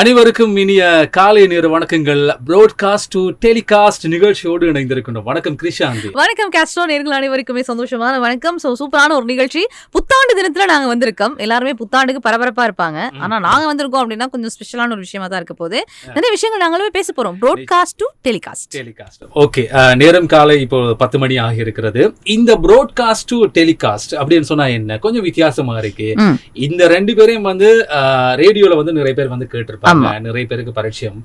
அனைவருக்கும் இனிய காலை நேர வணக்கங்கள். ப்ராட்காஸ்ட் டு டெலிகாஸ்ட் நிகழ்ச்சியோடு இணைந்திருக்கின்றோம். வணக்கம் கிருஷாந்தி. வணக்கம் கேஸ்ட்ரோ நேயர்கள் அனைவருக்குமே சந்தோஷமான வணக்கம். சூப்பரான ஒரு நிகழ்ச்சி. புத்தாண்டு தினத்துல நாங்க வந்திருக்கோம். எல்லாருமே புத்தாண்டுக்கு பரபரப்பா இருப்பாங்க. ஆனா நாங்க வந்திருக்கோம் அப்படின்னா கொஞ்சம் ஸ்பெஷலான ஒரு விஷயமா தான் இருக்க போது. நிறைய விஷயங்கள் நாங்களுமே பேச போறோம். Broadcast to telecast. ஓகே, நேரம் காலை இப்போ 10 மணி ஆகி இருக்கிறது. இந்த ப்ராட்காஸ்ட் டு டெலிகாஸ்ட் அப்படின்னு சொன்னா என்ன, கொஞ்சம் வித்தியாசமா இருக்கு. இந்த ரெண்டு பேரையும் வந்து ரேடியோல வந்து நிறைய பேர் வந்து கேட்டிருப்பாங்க. நிறைய பேருக்கு பரிச்சயம்.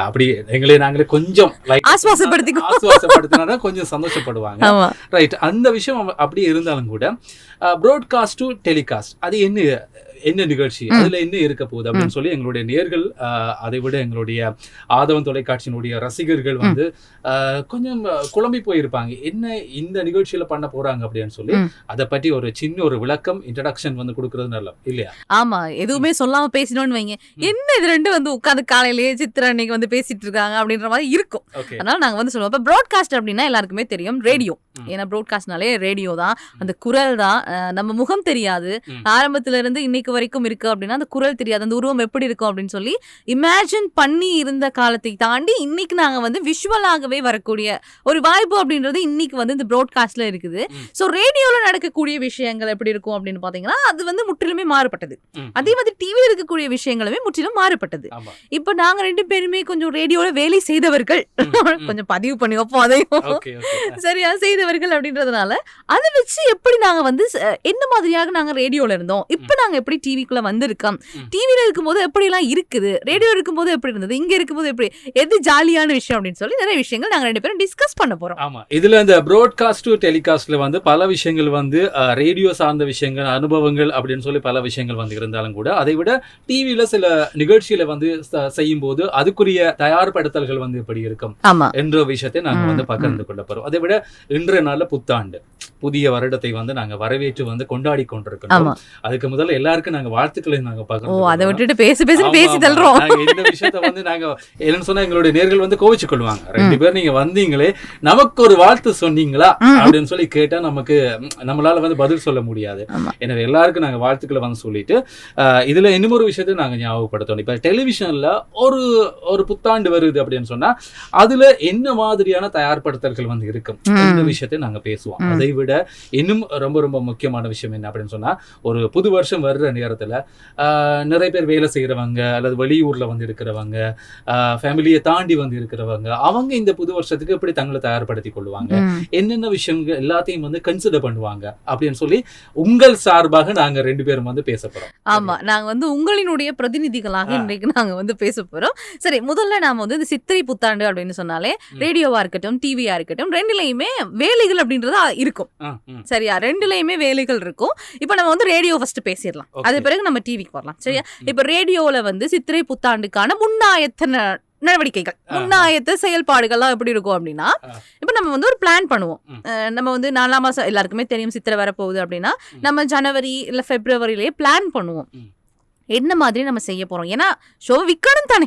அப்படி எங்களே நாங்களே கொஞ்சம் ஆஸ்வாசப்படுத்தினா கொஞ்சம் சந்தோஷப்படுவாங்க. ரைட், அந்த விஷயம் அப்படியே இருந்தாலும் கூட ப்ராட்காஸ்ட் டு டெலிகாஸ்ட் அது என்ன நிகழ்ச்சி, அதுல என்ன இருக்க போகுது அப்படின்னு சொல்லி எங்களுடைய நேயர்கள், அதை விட எங்களுடைய ஆதவன் தொலைக்காட்சியினுடைய ரசிகர்கள் வந்து கொஞ்சம் குழம்பி போயிருப்பாங்க. என்ன இந்த நிகழ்ச்சியில பண்ண போறாங்க அப்படின்னு சொல்லி அதை பற்றி ஒரு சின்ன ஒரு விளக்கம், இன்ட்ரடக்ஷன் வந்து கொடுக்கறது நல்ல இல்லையா? ஆமா, எதுவுமே சொல்லாம பேசினோன்னு வைங்க, என்ன இது ரெண்டு வந்து உட்காந்து காலையிலேயே சித்திரா அன்னைக்கு வந்து பேசிட்டு இருக்காங்க அப்படின்ற மாதிரி இருக்கும். அதனால நாங்க வந்து சொல்லுவோம். இப்ப ப்ராட்காஸ்ட் அப்படின்னா எல்லாருக்குமே தெரியும், ரேடியோ. ஏன்னா ப்ராட்காஸ்ட்னாலே ரேடியோ தான், அந்த குரல் தான். நம்ம முகம் தெரியாது, ஆரம்பத்துல இருந்து இன்னைக்கு வரைக்கும் இருக்கு அப்படின்னா அந்த குரல் தெரியாது, அந்த உருவம் எப்படி இருக்கும் அப்படின்னு சொல்லி இமேஜின் பண்ணி இருந்த காலத்தை தாண்டி இன்னைக்கு நாங்க வந்து விஷுவலாகவே வரக்கூடிய ஒரு வாய்ப்பு அப்படின்றது இன்னைக்கு வந்து இந்த ப்ராட்காஸ்ட்ல இருக்குது. ஸோ ரேடியோல நடக்கக்கூடிய விஷயங்கள் எப்படி இருக்கும் அப்படின்னு பாத்தீங்கன்னா அது வந்து முற்றிலுமே மாறுபட்டது. அதே மாதிரி டிவியில் இருக்கக்கூடிய விஷயங்களுமே முற்றிலும் மாறுபட்டது. இப்ப நாங்க ரெண்டு பேருமே கொஞ்சம் ரேடியோல வேலை செய்தவர்கள், கொஞ்சம் பதிவு பண்ணி வைப்போம் அதையும், சரியா செய்தவர்கள் அப்படின்றதுனால அதை வச்சு எப்படி நாங்க வந்து என்ன மாதிரியாக நாங்க ரேடியோல இருந்தோம், இப்ப நாங்க எப்படி டிவிக்குள்ள வந்திருக்கோம், டிவில இருக்கும்போது எப்படி எல்லாம் இருக்குது, ரேடியோ இருக்கும்போது எப்படி இருந்தது, இங்க இருக்கும்போது எப்படி, எது ஜாலியான விஷயம் அப்படின்னு சொல்லி நிறைய விஷயங்கள் நாங்க ரெண்டு பேரும் டிஸ்கஸ் பண்ண போறோம். ஆமா, இதுல இந்த ப்ராட்காஸ்ட் டு டெலிகாஸ்ட்ல வந்து பல விஷயங்கள் வந்து ரேடியோ சார்ந்த விஷயங்கள், அனுபவங்கள் அப்படின்னு சொல்லி பல விஷயங்கள் வந்து இருந்தாலும் கூட அதை விட டிவில சில நிகழ்ச்சியில வந்து செய்யும் போது அதுக்குரிய தயார்படுத்தல்கள் வந்து எப்படி இருக்கும் என்ற விஷயத்தை நாங்க வந்து பகிர்ந்து கொள்ள போறோம். அதை விட இன்றைய நாள்ல புத்தாண்டு, புதிய வருடத்தை வந்து நாங்க வரவேற்று வந்து கொண்டாடி கொண்டிருக்கோம். அதுக்கு முதல்ல எல்லாருக்கும் நாங்க வாழ்த்துக்களை நாங்க பகிர்ந்து, அதை விட்டுட்டு பேசி தள்ளுறோம். இந்த விஷயத்த வந்து நாங்க என்னன்னு சொன்னா எங்களுடைய நேர்கள் வந்து கோவிச்சு கொள்வாங்க. ரெண்டு பேர் நீங்க வந்தீங்களே, நமக்கு ஒரு வாழ்த்து சொன்னீங்களா அப்படின்னு சொல்லி கேட்டா நமக்கு நம்மளால வந்து பதில் சொல்ல முடியாது. எனவே எல்லாருக்கும் நாங்க வாழ்த்துக்களை வந்து சொல்லிட்டு இதுல இன்னொரு விஷயத்தை நாங்க ஞாபகப்படுத்தணும். இப்ப டெலிவிஷன்ல ஒரு புத்தாண்டு வருது அப்படின்னு சொன்னா அதுல என்ன மாதிரியான தயார்படுத்தல்கள் வந்து இருக்கும், இந்த விஷயத்தை நாங்க பேசுவோம். அதை விட இன்னும் ரொம்ப ரொம்ப முக்கியமான விஷயம் என்ன அப்படின்னு சொன்னா, ஒரு புது வருஷம் வர்ற நேரத்துல நிறைய பேர் வேலை செய்யறவங்க அல்லது வெளியூர்ல வந்து இருக்கிறவங்க, ஃபேமிலியை தாண்டி வந்து இருக்கிறவங்க, அவங்க இந்த புது வருஷத்துக்கு எப்படி தங்களை தயார்படுத்திக் கொள்வாங்க, என்னென்ன விஷயங்கள் எல்லாத்தையும் வந்து கன்சிடர் பண்ணுவாங்க அப்படின்னு சொல்லி உங்கள் சார்பாக நாங்க ரெண்டு பேரும் வந்து பேச போறோம். ஆமா, நாங்க வந்து உங்களினுடைய பிரதிநிதிகளாக இன்றைக்கு நாங்க வந்து பேச போறோம். சரி, முதல்ல நாம வந்து இந்த சித்திரை புத்தாண்டு அப்படின்னு சொன்னாலே ரேடியோவா இருக்கட்டும், டிவியா இருக்கட்டும், ரெண்டுலயுமே வேலைகள் அப்படின்றது இருக்கும். சரியா, ரெண்டுலயுமே வேலைகள் இருக்கும். இப்ப நம்ம வந்து ரேடியோ ஃபர்ஸ்ட் பேசிடலாம், அது பிறகு நம்ம டிவிக்கு வரலாம். சரியா, இப்ப ரேடியோல வந்து சித்திரை புத்தாண்டுக்கான முன்னாயத்த நடவடிக்கைகள், முன்னாயத்த செயல்பாடுகள்லாம் எப்படி இருக்கும் அப்படின்னா, இப்ப நம்ம வந்து ஒரு பிளான் பண்ணுவோம். நம்ம வந்து 4ஆம் மாசம் எல்லாருக்குமே தெரியும் சித்திரை வரப்போகுது அப்படின்னா நம்ம ஜனவரி இல்ல பிப்ரவரியிலேயே பிளான் பண்ணுவோம் என்ன மாதிரி நம்ம செய்ய போறோம். ஏன்னா ஷோ விக்கணும் தானே,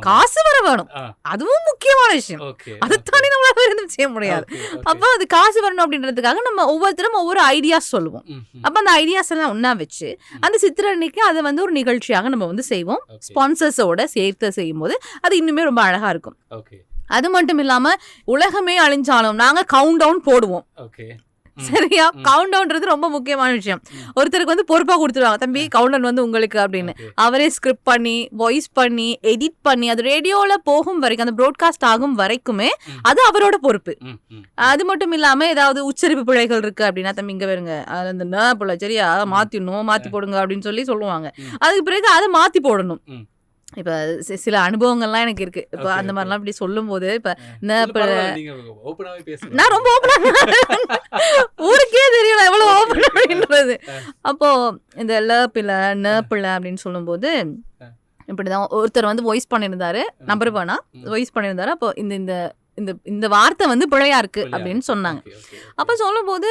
காசு வர வேணும், அதுவும் முக்கியமான விஷயம். அதுதானே நம்மளால எதுவும் செய்ய முடியாது. அப்ப அது காசு வரணும் அப்படின்றதுக்காக நம்ம ஒவ்வொருத்தரும் ஒவ்வொரு ஐடியாஸ் சொல்லுவோம். அப்ப அந்த ஐடியாஸ் எல்லாம் ஒன்னா வச்சு அந்த சித்திரை அன்னைக்கு அதை வந்து ஒரு நிகழ்ச்சியாக நம்ம வந்து செய்வோம். ஸ்பான்சர்ஸோட சேர்த்து செய்யும் போது அது இன்னுமே ரொம்ப அழகா இருக்கும். அது மட்டும் இல்லாம உலகமே அழிஞ்சாலும் நாங்க கவுண்ட் டவுன் போடுவோம். சரியா, கவுண்ட் டவுன்றது ரொம்ப முக்கியமான விஷயம். ஒருத்தருக்கு வந்து பொறுப்பா கொடுத்துருவாங்க, தம்பி கவுண்ட் டவுன் வந்து உங்களுக்கு அப்படின்னு. அவரே ஸ்கிரிப்ட் பண்ணி, வாய்ஸ் பண்ணி, எடிட் பண்ணி, அது ரேடியோல போகும் வரைக்கும், அந்த ப்ராட்காஸ்ட் ஆகும் வரைக்குமே அது அவரோட பொறுப்பு. அது மட்டும் இல்லாம ஏதாவது உச்சரிப்பு பிழைகள் இருக்கு அப்படின்னா, தம்பி இங்க வருங்க, அந்த பிள்ளை சரியா மாத்தி போடுங்க அப்படின்னு சொல்லி சொல்லுவாங்க. அதுக்கு பிறகு அதை மாத்தி போடணும். இப்ப சில அனுபவங்கள்லாம் எனக்கு இருக்கு. இப்ப அந்த மாதிரிலாம் இப்படி சொல்லும் போது இப்ப நான் ரொம்ப ஓப்பனா, ஊருக்கே தெரியல எவ்வளவு ஓப்பன் அப்படின்றது. அப்போ இந்த பிள்ளை அப்படின்னு சொல்லும் போது இப்படிதான் ஒருத்தர் வந்து வாய்ஸ் பண்ணியிருந்தாரு, நம்பர் வேணா வாய்ஸ் பண்ணியிருந்தாரு. அப்போ இந்த வார்த்தை வந்து பிழையா இருக்கு அப்படின்னு சொன்னாங்க. அப்ப சொல்லும் போது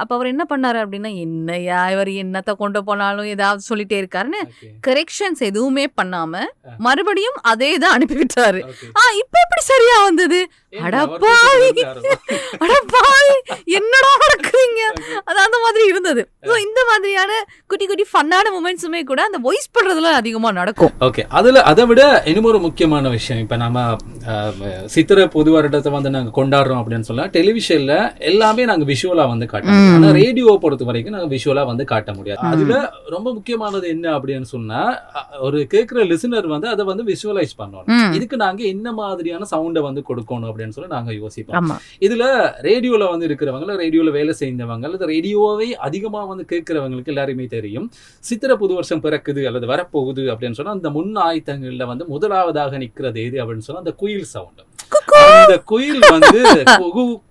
அப்ப அவர் என்ன பண்ணாரு அப்படின்னா, என்னையா இவர் என்னத்த கொண்டு போனாலும் ஏதாவது சொல்லிட்டே இருக்காருன்னு கரெக்ஷன்ஸ் எதுவுமே பண்ணாம மறுபடியும் அதே தான் அனுப்பி விட்டாரு. இப்ப எப்படி சரியா வந்தது, அடப்பாவி என்னடா நடக்குறீங்க, அது அந்த மாதிரி இருந்தது. ஸோ இந்த மாதிரியான குட்டி குட்டி ஃபன்னான மூமெண்ட்ஸுமே கூட அந்த வாய்ஸ் பண்றதுல அதிகமா நடக்கும். ஓகே, அதை விட இன்னும் ஒரு முக்கியமான விஷயம், இப்ப நம்ம சித்திரை புது வருடத்தை வந்து நாங்க கொண்டாடுறோம் அப்படின்னு சொல்ல டெலிவிஷன்ல எல்லாமே நாங்க விஷுவலா வந்து காட்டுறோம். ஆனா ரேடியோ பொறுத்த வரைக்கும் நாங்க விஷுவலா வந்து காட்ட முடியாது. அதுல ரொம்ப முக்கியமானது என்ன அப்படின்னு சொன்னா, ஒரு கேட்கிற லிசனர் வந்து அதை வந்து விஷுவலைஸ் பண்ணணும். இதுக்கு நாங்க என்ன மாதிரியான சவுண்டை வந்து கொடுக்கணும் அப்படின்னு சொல்லி நாங்க யோசிப்போம். இதுல ரேடியோல வந்து இருக்கிறவங்க, ரேடியோல வேலை செய்தவங்க அல்லது ரேடியோவை அதிகமா வந்து கேட்கிறவங்களுக்கு எல்லாருமே தெரியும், சித்திரை புது வருஷம் பிறக்குது அல்லது வரப்போகுது அப்படின்னு சொன்னா அந்த முன் ஆயத்தங்கள்ல வந்து முதலாவதாக நிக்கிறது எது அப்படின்னு சொன்னா அந்த குயில் சவுண்ட். அந்த குயில் வந்து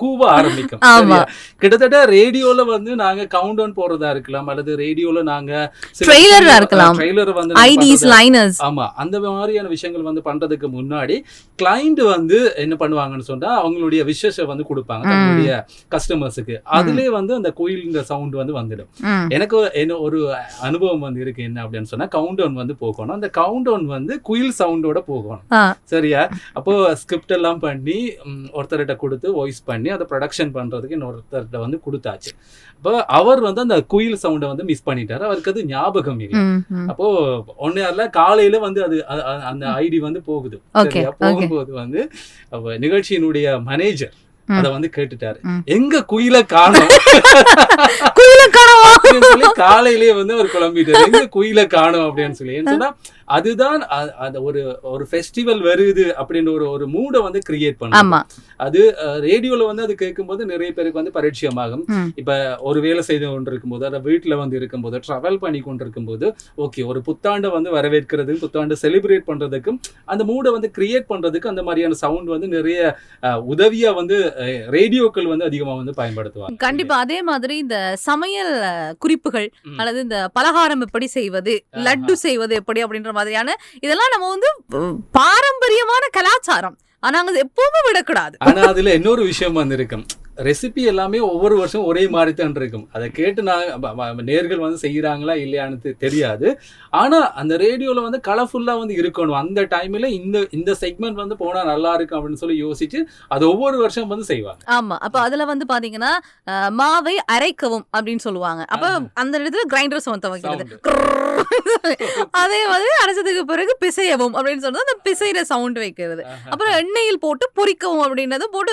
கூவ ஆரம்பிக்கும். கிட்டத்தட்ட ரேடியோல வந்து நாங்க கவுண்ட் டவுன் போறதா இருக்கலாம், அல்லது ரேடியோல நாங்க ட்ரெய்லர் வந்து ஆமா அந்த மாதிரியான விஷயங்கள் வந்து பண்றதுக்கு முன்னாடி கிளைண்ட் வந்து என்ன பண்ணுவாங்கன்னு சொன்னா அவங்களுடைய விஷஸை வந்து கொடுப்பாங்க தங்களுடைய கஸ்டமர்ஸுக்கு. அதுலயே வந்து அந்த குயில்ங்கிற சவுண்ட் வந்து வந்துடும். எனக்கு என்ன ஒரு அனுபவம் வந்து இருக்கு என்ன அப்படின்னு சொன்னா, கவுண்ட் டவுன் வந்து போகணும், அந்த கவுண்ட் டவுன் வந்து குயில் சவுண்டோட போகணும். சரியா? அப்போ ஸ்கிரிப்ட் எல்லாம் பண்ணி ஒருத்தர்கிட்ட கொடுத்து வாய்ஸ் பண்ணி அதை ப்ரொடக்ஷன் பண்றதுக்கு இன்னொருத்தர்கிட்ட வந்து கொடுத்தாச்சு. அப்போ அவர் வந்து அந்த குயில் சவுண்டை வந்து மிஸ் பண்ணிட்டாரு, அவருக்கு அது ஞாபகம் இல்லை. அப்போ ஒன்னு காலையில வந்து அது அந்த ஐடி வந்து போகுது. போகும்போது வந்து நிகழ்ச்சியினுடைய மேனேஜர் அத வந்து கேட்டுட்டாரு, எங்க குயில காணோம் காலையிலேயே வந்து அவர் குழம்பிட்டாரு, எங்க குயில காணோம் அப்படின்னு சொல்லி. ஏன்னு சொன்னா அதுதான் ஒரு ஃபெஸ்டிவல் வருது அப்படின்னு ஒரு மூடை வந்து கிரியேட் பண்ணும். அது ரேடியோல வந்து அது கேட்கும்போது நிறைய பேருக்கு வந்து பரிச்சயமாகும். இப்ப ஒரு வேலை செய்து கொண்டு இருக்கும்போது, அதை வீட்டுல வந்து இருக்கும்போது, டிராவல் பண்ணி கொண்டு இருக்கும்போது, ஓகே ஒரு புத்தாண்டை வந்து வரவேற்கிறது, புத்தாண்டு செலிப்ரேட் பண்றதுக்கும் அந்த மூடை வந்து கிரியேட் பண்றதுக்கு அந்த மாதிரியான சவுண்ட் வந்து நிறைய உதவியா வந்து ரேடியோக்கள் வந்து அதிகமா வந்து பயன்படுத்துவாங்க. கண்டிப்பா. அதே மாதிரி இந்த சமையல் குறிப்புகள் அல்லது இந்த பலகாரம் எப்படி செய்வது, லட்டு செய்வது எப்படி அப்படின்ற மாதிரியான இதெல்லாம் நம்ம வந்து பாரம்பரியமான கலாச்சாரம், ஆனா அது எப்பவுமே விடக்கூடாது. ஆனா அதுல இன்னொரு விஷயம் வந்து இருக்கும், ரெசிபி எல்லாமே ஒவ்வொரு வருஷம் ஒரே மாதிரி தான் இருக்கும். அதை கேட்டு நேர்கள் வந்து செய்யறாங்களா இல்லையான்னு தெரியாது. ஆனா அந்த ரேடியோல வந்து கலர்ஃபுல்லா வந்து இருக்கணும். அந்த டைம்ல இந்த செக்மெண்ட் வந்து போனா நல்லா இருக்கும் அப்படின்னு சொல்லி யோசிச்சு அது ஒவ்வொரு வருஷம் வந்து செய்வாங்க. ஆமா. அப்ப அதுல வந்து பாத்தீங்கன்னா மாவை அரைக்கவும் அப்படின்னு சொல்லுவாங்க. அப்ப அந்த இடத்துல கிரைண்டர் சவுண்ட் வைக்கிறது, அதே மாதிரி அரைச்சதுக்கு பிறகு பிசையவும் அப்படின்னு சொன்னா அந்த பிசைற சவுண்ட் வைக்கிறது. அப்புறம் எண்ணெயில் போட்டு பொரிக்கவும் அப்படின்றது போட்டு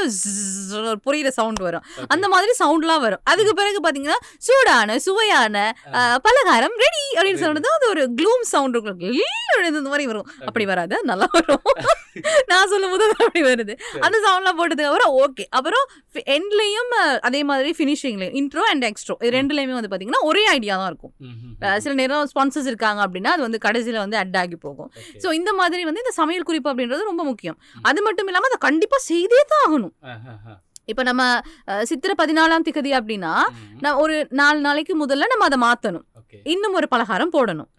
பொரியிற சவுண்ட் வரும். அந்த மாதிரி சவுண்ட்லாம் வரும். அதுக்கு பிறகு பாத்தீங்கன்னா சூடான சுவையான பலகாரம் ரெடி அப்படின்னு சொன்னது அது ஒரு க்ளூம் சவுண்ட் இந்த மாதிரி வரும். அப்படி வராது, நல்லா வரும். நான் சொல்லும் போது அப்படி வருது. அந்த சவுண்ட்லாம் போட்டதுக்கு அப்புறம் ஓகே. அப்புறம் எண்ட்லயும் அதே மாதிரி ஃபினிஷிங்லயும் இன்ட்ரோ அண்ட் எக்ஸ்ட்ரோ இது ரெண்டுலயுமே வந்து பாத்தீங்கன்னா ஒரே ஐடியா தான் இருக்கும். சில நேரம் ஸ்பான்சர்ஸ் இருக்காங்க அப்படின்னா அது வந்து கடைசியில வந்து அட் ஆகி போகும். ஸோ இந்த மாதிரி வந்து இந்த சமையல் குறிப்பு அப்படின்றது ரொம்ப முக்கியம். அது மட்டும் இல்லாம அதை கண்டிப்பா செய்தே தான் ஆகணும். இப்ப நம்ம சித்திரை 14ஆம் திகதி அப்படின்னா ஒரு 4 நாளைக்கு முதல்ல நம்ம அதை மாத்தணும், இன்னும் ஒரு பலகாரம் போடணும்.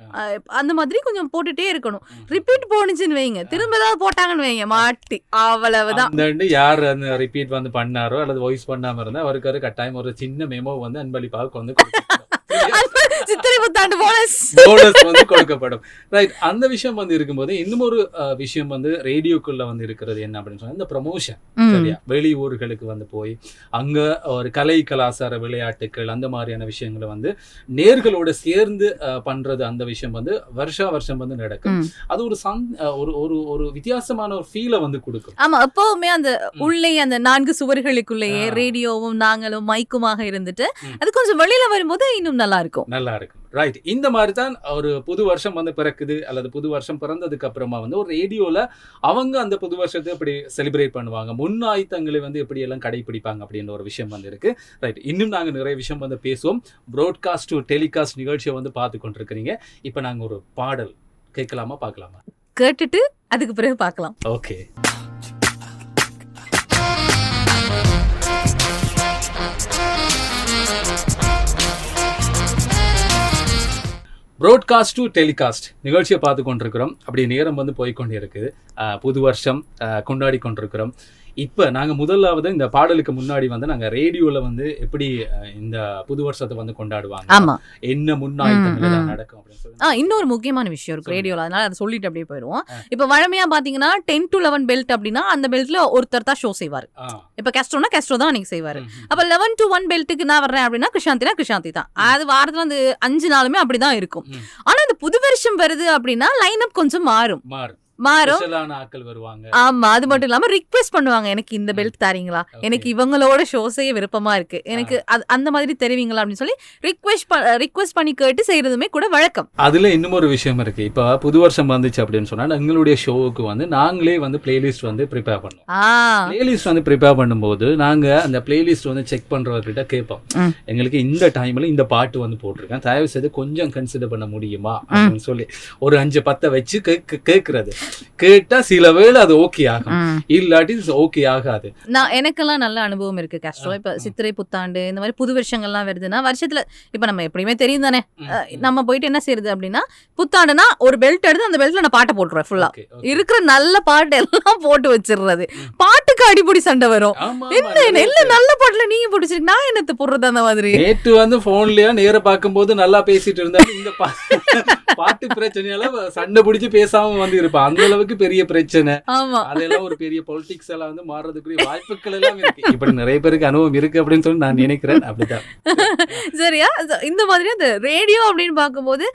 அந்த மாதிரி கொஞ்சம் போட்டுட்டே இருக்கணும். ரிப்பீட் போனுச்சுன்னு வைங்க, திரும்ப ஏதாவது போட்டாங்கன்னு வைங்க மாட்டி, அவ்வளவுதான். யார் அந்த ரிப்பீட் வந்து பண்ணாரோ அல்லது வாய்ஸ் பண்ணாம இருந்தா அவருக்கு கட்டாயம் ஒரு சின்ன மெமோ வந்து அன்பளிப்பாக வந்து சித்திரை புத்தாண்டு போனஸ் வந்து கொடுக்கப்படும். ரைட். அந்த விஷயம் வந்து இருக்கும்போது இன்னும் ஒரு விஷயம் வந்து ரேடியோக்குள்ள வந்து இருக்கிறது என்ன அப்படின்னு சொன்னா இந்த ப்ரமோஷன். சரியா? வெளி ஊர்களுக்கு வந்து போய் அங்க ஒரு கலை கலாச்சார விளையாட்டுகள் அந்த மாதிரியான விஷயங்களை வந்து நேர்களோட சேர்ந்து பண்றது, அந்த விஷயம் வந்து வருஷம் வந்து நடக்கும். அது ஒரு வித்தியாசமான ஒரு ஃபீலை வந்து கொடுக்கும். ஆமா, எப்பவுமே அந்த உள்ளே அந்த 4 சுவர்களுக்குள்ளேயே ரேடியோவும் நாங்களும் மைக்குமாக இருந்துட்டு அது கொஞ்சம் வெளியில வரும்போது இன்னும் நல்லா இருக்கும். ரைட். இந்த மாதிரி தான் ஒரு புது வருஷம் வந்து பிறக்குது அல்லது புது வருஷம் பிறந்ததுக்கு அப்புறமா வந்து ஒரு ரேடியோல அவங்க அந்த புது வருஷத்தை எப்படி செலிப்ரேட் பண்ணுவாங்க, முன் ஆயத்தங்களை வந்து எப்படி எல்லாம் கடைபிடிப்பாங்க அப்படின்ற ஒரு விஷயம் வந்து இருக்கு. ரைட். இன்னும் நாங்க நிறைய விஷயம் வந்து பேசுவோம். ப்ராட்காஸ்ட் டு டெலிகாஸ்ட் நிகழ்ச்சியை வந்து பார்த்து கொண்டிருக்கிறீங்க. இப்போ நாங்க ஒரு பாடல் கேட்கலாமா பார்க்கலாமா? கேட்டுட்டு அதுக்கு பிறகு பார்க்கலாம். ஓகே. ப்ராட்காஸ்ட் டு டெலிகாஸ்ட் நிகழ்ச்சியை பார்த்து கொண்டிருக்கிறோம். அப்படி நேரம் வந்து போய்கொண்டே இருக்குது. புது வருஷம் கொண்டாடி கொண்டிருக்கிறோம். இப்ப நாங்க முதலாவது இந்த பாடலுக்கு முன்னாடி வந்து நாங்க ரேடியோல வந்து எப்படி இந்த புது வருஷத்தை வந்து கொண்டாடுவாங்க, ஆமா என்ன முன்னாடி நடக்கும் அப்படின்னு சொல்லி இன்னொரு முக்கியமான விஷயம் இருக்கு ரேடியோல, அதனால அதை சொல்லிட்டு அப்படியே போயிடுவோம். இப்ப வழமையா பாத்தீங்கன்னா 10 to 11 பெல்ட் அப்படின்னா அந்த பெல்ட்ல ஒருத்தர் தான் ஷோ செய்வாரு. இப்ப கெஸ்ட்ரோனா கெஸ்ட்ரோ தான் அன்னைக்கு செய்வாரு. அப்ப 11 to 1 பெல்ட்டுக்கு நான் வர்றேன் அப்படின்னா கிருஷாந்தி தான். அது வாரத்துல அந்த 5 நாளுமே அப்படிதான் இருக்கும். ஆனா இந்த புது வருஷம் வருது அப்படின்னா லைன் அப் கொஞ்சம் மாறும். ஆட்கள் வருவாங்க. ஆமா, அது மட்டும் இல்லாம ரிக்வெஸ்ட் பண்ணுவாங்க, எனக்கு இந்த பெல்ட் தரீங்களா, எனக்கு இவங்களோட ஷோ செய்ய விருப்பமா இருக்கு, எனக்கு அந்த மாதிரி தெரிவிங்களா அப்படின்னு சொல்லி ரிக்வெஸ்ட் பண்ணி கேட்டு செய்யறதுமே கூட வழக்கம். அதுல இன்னும் ஒரு விஷயம் இருக்கு. இப்ப புது வருஷம் வந்துச்சு அப்படின்னு சொன்னா எங்களுடைய ஷோவுக்கு வந்து நாங்களே வந்து பிளேலிஸ்ட் வந்து ப்ரிப்பேர் பண்ணுவோம். பிளேலிஸ்ட் வந்து ப்ரிப்பேர் பண்ணும்போது நாங்க அந்த பிளேலிஸ்ட் வந்து செக் பண்றவர்கிட்ட கேட்போம், எங்களுக்கு இந்த டைம்ல இந்த பாட்டு வந்து போட்டிருக்கேன், தயவு செய்து கொஞ்சம் கன்சிடர் பண்ண முடியுமா அப்படின்னு சொல்லி ஒரு 5-10 வச்சு கேட்கறது. கேட்டா சில வேளை அது ஓகே ஆகும், இல்லாட்டி ஓகே ஆகாது. எனக்கெல்லாம் நல்ல அனுபவம் இருக்கு கஷ்டம். இப்ப சித்திரை புத்தாண்டு இந்த மாதிரி புது வருஷங்கள்லாம் வருதுன்னா வருஷத்துல இப்ப நம்ம எப்படியுமே தெரியும் தானே, நம்ம போயிட்டு என்ன செய்யறது அப்படின்னா புத்தாண்டுனா ஒரு பெல்ட் எடுத்து அந்த பெல்ட்ல நான் பாட்டை போட்டுருவேன். ஃபுல்லா இருக்கிற நல்ல பாட்டு எல்லாம் போட்டு வச்சிடுறது. பாட்டுக்கு அடிப்படி சண்டை வரும். என்ன நல்ல பாட்டுல நீங்க போட்டுச்சிருக்கு, நான் என்னத்தை போடுறது அந்த மாதிரி. நேற்று வந்து போன்லயா நேர பார்க்கும்போது நல்லா பேசிட்டு இருந்தாலும் இந்த பாட்டு பிரச்சனையால சண்டை பிடிச்சு பேசாம வந்து இருப்பான். அந்த அளவுக்கு பெரிய பிரச்சனை. அதெல்லாம் ஒரு பெரிய பொலிட்டிக்ஸ் எல்லாம் வந்து மாறதுக்குரிய வாய்ப்புகள் எல்லாம் இருக்கு. இப்படி நிறைய பேருக்கு அனுபவம் இருக்கு அப்படின்னு சொல்லி நான் நினைக்கிறேன். அப்படிதான். சரியா, இந்த மாதிரி அந்த ரேடியோ அப்படின்னு பார்க்கும்போது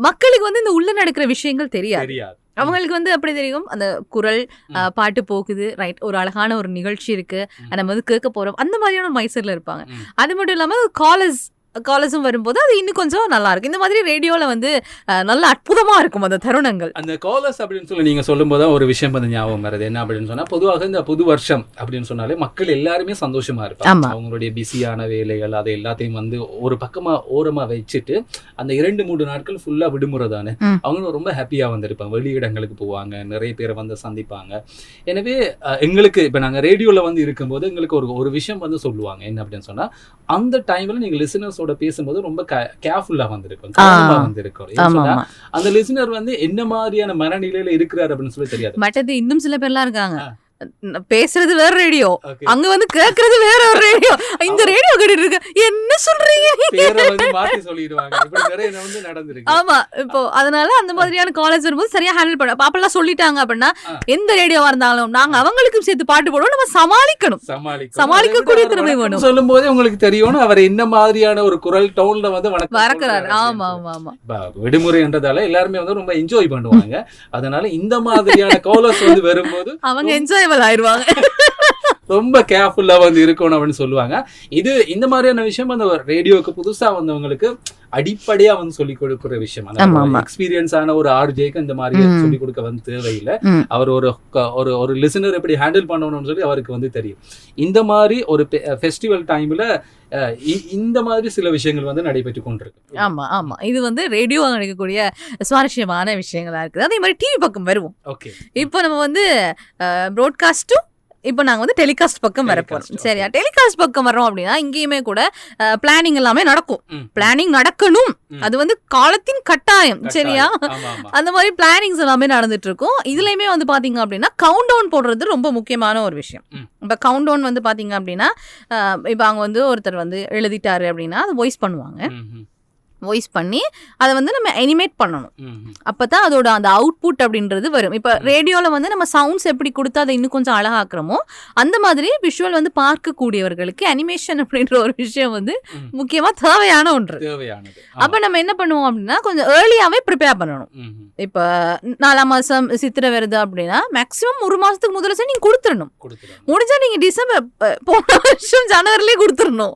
மக்களுக்கு வந்து இந்த உள்ள நடக்கிற விஷயங்கள் தெரியாது. அவங்களுக்கு வந்து அப்படி தெரியும், அந்த குரல் பாட்டு போகுது, ரைட், ஒரு அழகான ஒரு நிகழ்ச்சி இருக்கு, நம்ம வந்து கேட்க போறோம், அந்த மாதிரியான மைசூர்ல இருப்பாங்க. அது மட்டும் இல்லாம காலேஜும் வரும்போது அது இன்னும் கொஞ்சம் நல்லா இருக்கும். இந்த மாதிரி ரேடியோல வந்து நல்ல அற்புதமா இருக்கும் அந்த தருணங்கள். அந்த காலர்ஸ் அப்படின்னு சொல்லி நீங்க சொல்லும் போது ஒரு விஷயம் வந்து ஞாபகம் வருது. என்ன அப்படின்னு சொன்னா, பொதுவாக இந்த புது வருஷம் அப்படின்னு சொன்னாலே மக்கள் எல்லாருமே சந்தோஷமா இருப்பாங்க. அவங்களுடைய பிஸியான வேலைகள் அதை எல்லாத்தையும் வந்து ஒரு பக்கமா ஓரமா வச்சுட்டு அந்த 2-3 நாட்கள் ஃபுல்லா விடுமுறை தானே, அவங்க ரொம்ப ஹாப்பியா வந்து இருப்பாங்க. வெளியிடங்களுக்கு போவாங்க, நிறைய பேரை வந்து சந்திப்பாங்க. எனவே எங்களுக்கு இப்ப நாங்க ரேடியோல வந்து இருக்கும்போது எங்களுக்கு ஒரு விஷயம் வந்து சொல்லுவாங்க. என்ன அப்படின்னு சொன்னா, அந்த டைம்ல நீங்க லிசனர்ஸோட பேசும்போது ரொம்ப கேர்ஃபுல்லா வந்திருக்கும், கவனமா வந்திருக்கும். அந்த லிசனர் வந்து என்ன மாதிரியான மனநிலையில இருக்கிறார் அப்படின்னு சொல்லி தெரியாது. மற்றது இன்னும் சில பேர்லாம் இருக்காங்க, பேசுறது வேற ரேடியோ, அங்க வந்து கேக்குறது வேற ஒரு ரேடியோ, இந்த ரேடியோ கேட்டுட்டு இருக்கு, என்ன சொல்றீங்க மாத்தி சொல்லிடுவாங்க. இப்படி நிறைய வந்து நடந்துருக்கு. ஆமா, இப்போ அதனால அந்த மாதிரியான காலேஜ் வரும்போது சரியா ஹேண்டில் பண்ண அப்பெல்லாம் சொல்லிட்டாங்க அப்படின்னா எந்த ரேடியோவா இருந்தாலும் நாங்க அவங்களுக்கும் சேர்த்து பாட்டு போடுவோம், நம்ம சமாளிக்கக்கூடிய திறமை வேணும். சொல்லும் போதே உங்களுக்கு தெரியும் அவர் என்ன மாதிரியான ஒரு குரல் டோன்ல வந்து வரக்கிறாரு. ஆமா ஆமா ஆமா, விடுமுறை என்றதால எல்லாருமே வந்து ரொம்ப என்ஜாய் பண்ணுவாங்க. அதனால இந்த மாதிரியான காலர்ஸ் வந்து வரும்போது அவங்க என்ஜாய் ஆயிருவாங்க. ரொம்ப கேர்ஃபுல்லா வந்து இருக்கணும் அப்படின்னு சொல்லுவாங்க. இது இந்த மாதிரியான விஷயம் அந்த ரேடியோக்கு புதுசா வந்தவங்களுக்கு அடிப்படையா வந்து சொல்லி கொடுக்குற விஷயம். எக்ஸ்பீரியன்ஸ் ஆன ஒரு ஆர்ஜேக்கு இந்த மாதிரி சொல்லி கொடுக்க வந்து தேவையில்லை. அவர் ஒரு லிசனர் எப்படி ஹேண்டில் பண்ணணும்னு சொல்லி அவருக்கு வந்து தெரியும். இந்த மாதிரி ஒரு ஃபெஸ்டிவல் டைம்ல இந்த மாதிரி சில விஷயங்கள் வந்து நடைபெற்று கொண்டிருக்கு. ஆமா ஆமா, இது வந்து ரேடியோ நடக்கக்கூடிய சுவாரஸ்யமான விஷயங்களா இருக்குது. அதே மாதிரி டிவி பக்கம் வருவோம். ஓகே, இப்போ நம்ம வந்து ப்ராட்காஸ்டும் இப்போ நாங்கள் வந்து டெலிகாஸ்ட் பக்கம் வரப்போம். சரியா, டெலிகாஸ்ட் பக்கம் வரோம் அப்படின்னா இங்கேயுமே கூட பிளானிங் எல்லாமே நடக்கும். பிளானிங் நடக்கணும், அது வந்து காலத்தின் கட்டாயம். சரியா, அந்த மாதிரி பிளானிங்ஸ் எல்லாமே நடந்துட்டு இருக்கும். இதுலயுமே வந்து பாத்தீங்க அப்படின்னா கவுண்ட் டவுன் போடுறது ரொம்ப முக்கியமான ஒரு விஷயம். இப்போ கவுண்ட் டவுன் வந்து பாத்தீங்க அப்படின்னா இப்போ அங்கே வந்து ஒருத்தர் வந்து எழுதிட்டாரு அப்படின்னா அதை வாய்ஸ் பண்ணுவாங்க. வாய்ஸ் பண்ணி அதை வந்து நம்ம அனிமேட் பண்ணணும். அப்பதான் அதோட அந்த அவுட்புட் அப்படின்றது வரும். இப்போ ரேடியோவில் வந்து நம்ம சவுண்ட்ஸ் எப்படி கொடுத்து அதை இன்னும் கொஞ்சம் அழகாக்குறோமோ அந்த மாதிரி விஷுவல் வந்து பார்க்கக்கூடியவர்களுக்கு அனிமேஷன் அப்படின்ற ஒரு விஷயம் வந்து முக்கியமா தேவையான ஒன்று. அப்ப நம்ம என்ன பண்ணுவோம் அப்படின்னா கொஞ்சம் ஏர்லியாவே ப்ரிப்பேர் பண்ணணும். இப்போ 4ஆம் மாசம் சித்திரை வருது அப்படின்னா மேக்சிமம் 1 மாசத்துக்கு முதல்ல நீங்க கொடுத்துடணும். முடிஞ்சா நீங்க டிசம்பர் போன வருஷம் ஜனவரிலேயே கொடுத்துடணும்.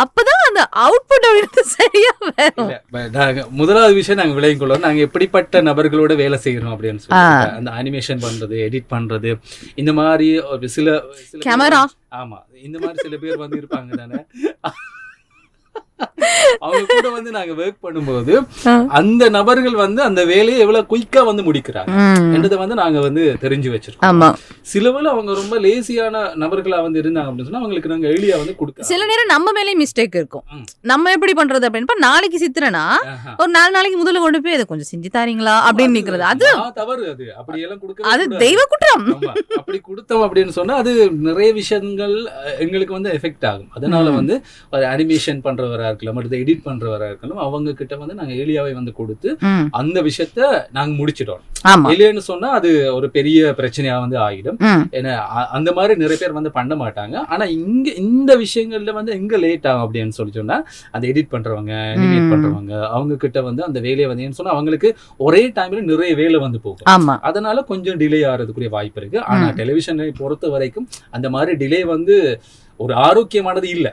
அப்பதான் அந்த அவுட்புட் அப்படின்றது சரியா வரும். முதலாவது விஷயம் நாங்க விளையும் கொள்வோம், நாங்க எப்படிப்பட்ட நபர்களோட வேலை செய்யறோம் அப்படின்னு சொல்லி அந்த அனிமேஷன் பண்றது, எடிட் பண்றது, இந்த மாதிரி சில கேமரா, ஆமா, இந்த மாதிரி சில பேர் வந்து இருப்பாங்க தானே. அவங்க கூட வந்து நாங்க ஒர்க் பண்ணும்போது அந்த நபர்கள் வந்து அந்த வேலையை எவ்வளவு குயிக்கா வந்து முடிக்கிறாங்க என்றதை வந்து நாங்க வந்து தெரிஞ்சு வச்சிருக்கோம். சிலவேளை அவங்க ரொம்ப லேசியான நபர்களா வந்து இருந்தாங்க அப்படின்னு சொன்னா அவங்களுக்கு நாங்க எளியா வந்து கொடுக்க சில நேரம் நம்ம மேலே மிஸ்டேக் இருக்கும். நம்ம எப்படி பண்றது அப்படின்னு நாளைக்கு சித்திரனா ஒரு 4 நாளைக்கு முதல்ல கொண்டு போய் அதை கொஞ்சம் செஞ்சு தாரீங்களா அப்படின்னு நிக்கிறது அது தவறு. அது அப்படி எல்லாம் கொடுக்க அது தெய்வ குற்றம். அப்படி கொடுத்தோம் அப்படின்னு சொன்னா அது நிறைய விஷயங்கள் எங்களுக்கு வந்து எஃபெக்ட் ஆகும். அதனால வந்து ஒரு அனிமேஷன் பண்றவரா இருக்கலாம், அடுத்து எடிட் பண்றவரா இருக்கலாம், அவங்க கிட்ட வந்து நாங்க எளியாவே வந்து கொடுத்து அந்த விஷயத்த நாங்க முடிச்சிட்டோம். இல்லைன்னு சொன்னா அது ஒரு பெரிய பிரச்சனையா வந்து ஆகிடும். ஏன்னா அந்த மாதிரி நிறைய பேர் வந்து பண்ண மாட்டாங்க. ஆனா இங்க இந்த விஷயங்கள்ல வந்து எங்க லேட் ஆகும் அப்படின்னு சொல்லி சொன்னா அந்த எடிட் பண்றவங்க, அனிமேட் பண்றவங்க, அவங்க கிட்ட வந்து அந்த வேலையை வந்து சொன்னா அவங்களுக்கு ஒரே டைம்ல நிறைய வேலை வந்து போகும். அதனால கொஞ்சம் டிலே ஆகிறதுக்குரிய வாய்ப்பு இருக்கு. ஆனா டெலிவிஷனை பொறுத்த வரைக்கும் அந்த மாதிரி டிலே வந்து ஒரு ஆரோக்கியமானது இல்ல.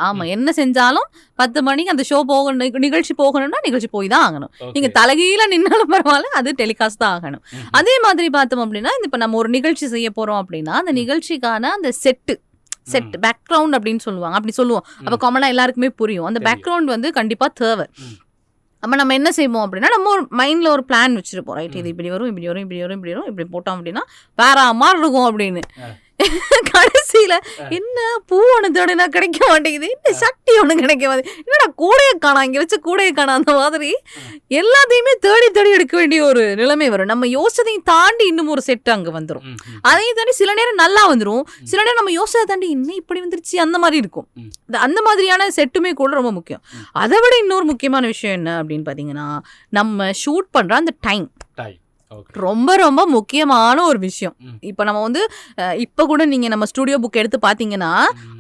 ஆமா, என்ன செஞ்சாலும் 10 மணிக்கு அந்த ஷோ போகணும், நிகழ்ச்சி போகணும்னா நிகழ்ச்சி போய் தான் ஆகணும். நீங்க தலைகீழ நின்னாலும் பரவாயில்ல, அது டெலிகாஸ்ட் தான் ஆகணும். அதே மாதிரி பார்த்தோம் அப்படின்னா இப்ப நம்ம ஒரு நிகழ்ச்சி செய்ய போறோம் அப்படின்னா அந்த நிகழ்ச்சிக்கான அந்த செட் பேக்ரவுண்ட் அப்படின்னு சொல்லுவாங்க, அப்படி சொல்லுவோம். அப்ப காமனா எல்லாருக்குமே புரியும். அந்த பேக்ரவுண்ட் வந்து கண்டிப்பா தேவை. அப்ப நம்ம என்ன செய்வோம் அப்படின்னா நம்ம ஒரு மைண்ட்ல ஒரு பிளான் வச்சிருப்போம். ரைட், இது இப்படி வரும், இப்படி வரும், இப்படி வரும், இப்படி வரும், இப்படி போட்டோம் அப்படின்னா வேற மாதிரி இருக்கும் அப்படின்னு. கடைசியில என்ன பூ ஒண்ணு தேடினா கிடைக்க மாட்டேங்குது, என்ன சட்டி ஒண்ணு கிடைக்க மாட்டேங்குது, என்னடா கூடையை காணா, இங்க வச்சு கூடையை காணா, அந்த மாதிரி எல்லாத்தையுமே தேடி தேடி எடுக்க வேண்டிய ஒரு நிலைமை வரும். நம்ம யோசனையும் தாண்டி இன்னும் ஒரு செட் அங்க வந்துடும். அதையும் தாண்டி சில நேரம் நல்லா வந்துடும், சில நேரம் நம்ம யோசனை தாண்டி இன்னும் இப்படி வந்துருச்சு அந்த மாதிரி இருக்கும். அந்த மாதிரியான செட்டுமே கூட ரொம்ப முக்கியம். அதை விட இன்னொரு முக்கியமான விஷயம் என்ன அப்படின்னு பாத்தீங்கன்னா நம்ம ஷூட் பண்ற அந்த டைம் ரொம்ப ரொம்ப முக்கியமான ஒரு விஷயம். இப்ப நம்ம வந்து இப்ப கூட நீங்க நம்ம ஸ்டுடியோ புக் எடுத்து பாத்தீங்கன்னா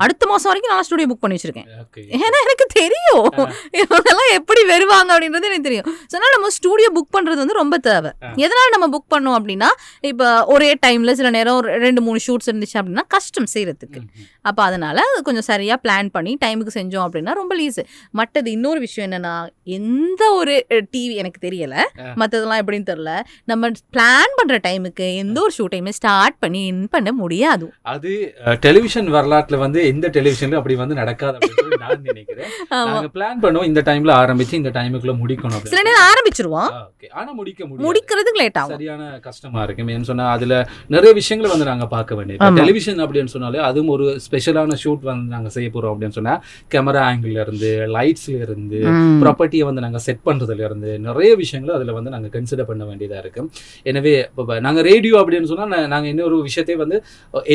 அடுத்த மாசம் வரைக்கும் நான் ஸ்டுடியோ புக் பண்ணி வச்சிருக்கேன். ஏன்னா எனக்கு தெரியும் இவங்கெல்லாம் எப்படி வருவாங்க அப்படின்றது எனக்கு தெரியும். நம்ம ஸ்டுடியோ புக் பண்றது வந்து ரொம்ப தேவை. எதனால நம்ம புக் பண்ணோம் அப்படின்னா இப்ப ஒரே டைம்ல சில நேரம் 2-3 ஷூட்ஸ் இருந்துச்சு அப்படின்னா கஷ்டம் செய்யறதுக்கு. அப்ப அதனால கொஞ்சம் சரியா பிளான் பண்ணி டைமுக்கு செஞ்சோம் அப்படின்னா ரொம்ப லீஸு. மற்றது இன்னொரு விஷயம் என்னன்னா எந்த ஒரு டிவி எனக்கு தெரியல, மற்றதெல்லாம் எப்படின்னு தெரியல, நம்ம பிளான் பண்ற டைமுக்கு எந்த ஒரு ஷூட்டையுமே ஸ்டார்ட் பண்ணி எண்ட் பண்ண முடியாது. அது டெலிவிஷன் வரலாற்றுல வந்து எந்த டெலிவிஷன்ல அப்படி வந்து நடக்காது அப்படின்னு நான் நினைக்கிறேன். நாங்க பிளான் பண்ணுவோம் இந்த டைம்ல ஆரம்பிச்சு இந்த டைமுக்குள்ள முடிக்கணும். சில நேரம் ஆரம்பிச்சிருவோம், ஆனா முடிக்கிறதுக்கு லேட் ஆகும், சரியான கஷ்டமா இருக்கு. ஏன்னு சொன்னா அதுல நிறைய விஷயங்களை வந்து நாங்க பார்க்க வேண்டியது. டெலிவிஷன் அப்படின்னு சொன்னாலே அதுவும் ஒரு ஸ்பெஷலான ஷூட் வந்து நாங்க செய்ய போறோம் அப்படின்னு சொன்னா கேமரா ஆங்கிள் இருந்து, லைட்ஸ்ல இருந்து, ப்ராப்பர்ட்டியை வந்து நாங்க செட் பண்றதுல இருந்து நிறைய விஷயங்களை அதுல வந்து நாங்க கன்சிடர் பண்ண வேண்டியதா இருக்கு. எனவே நாங்க ரேடியோ அப்படின்னு சொன்னா நாங்க இன்னொரு விஷயத்தை வந்து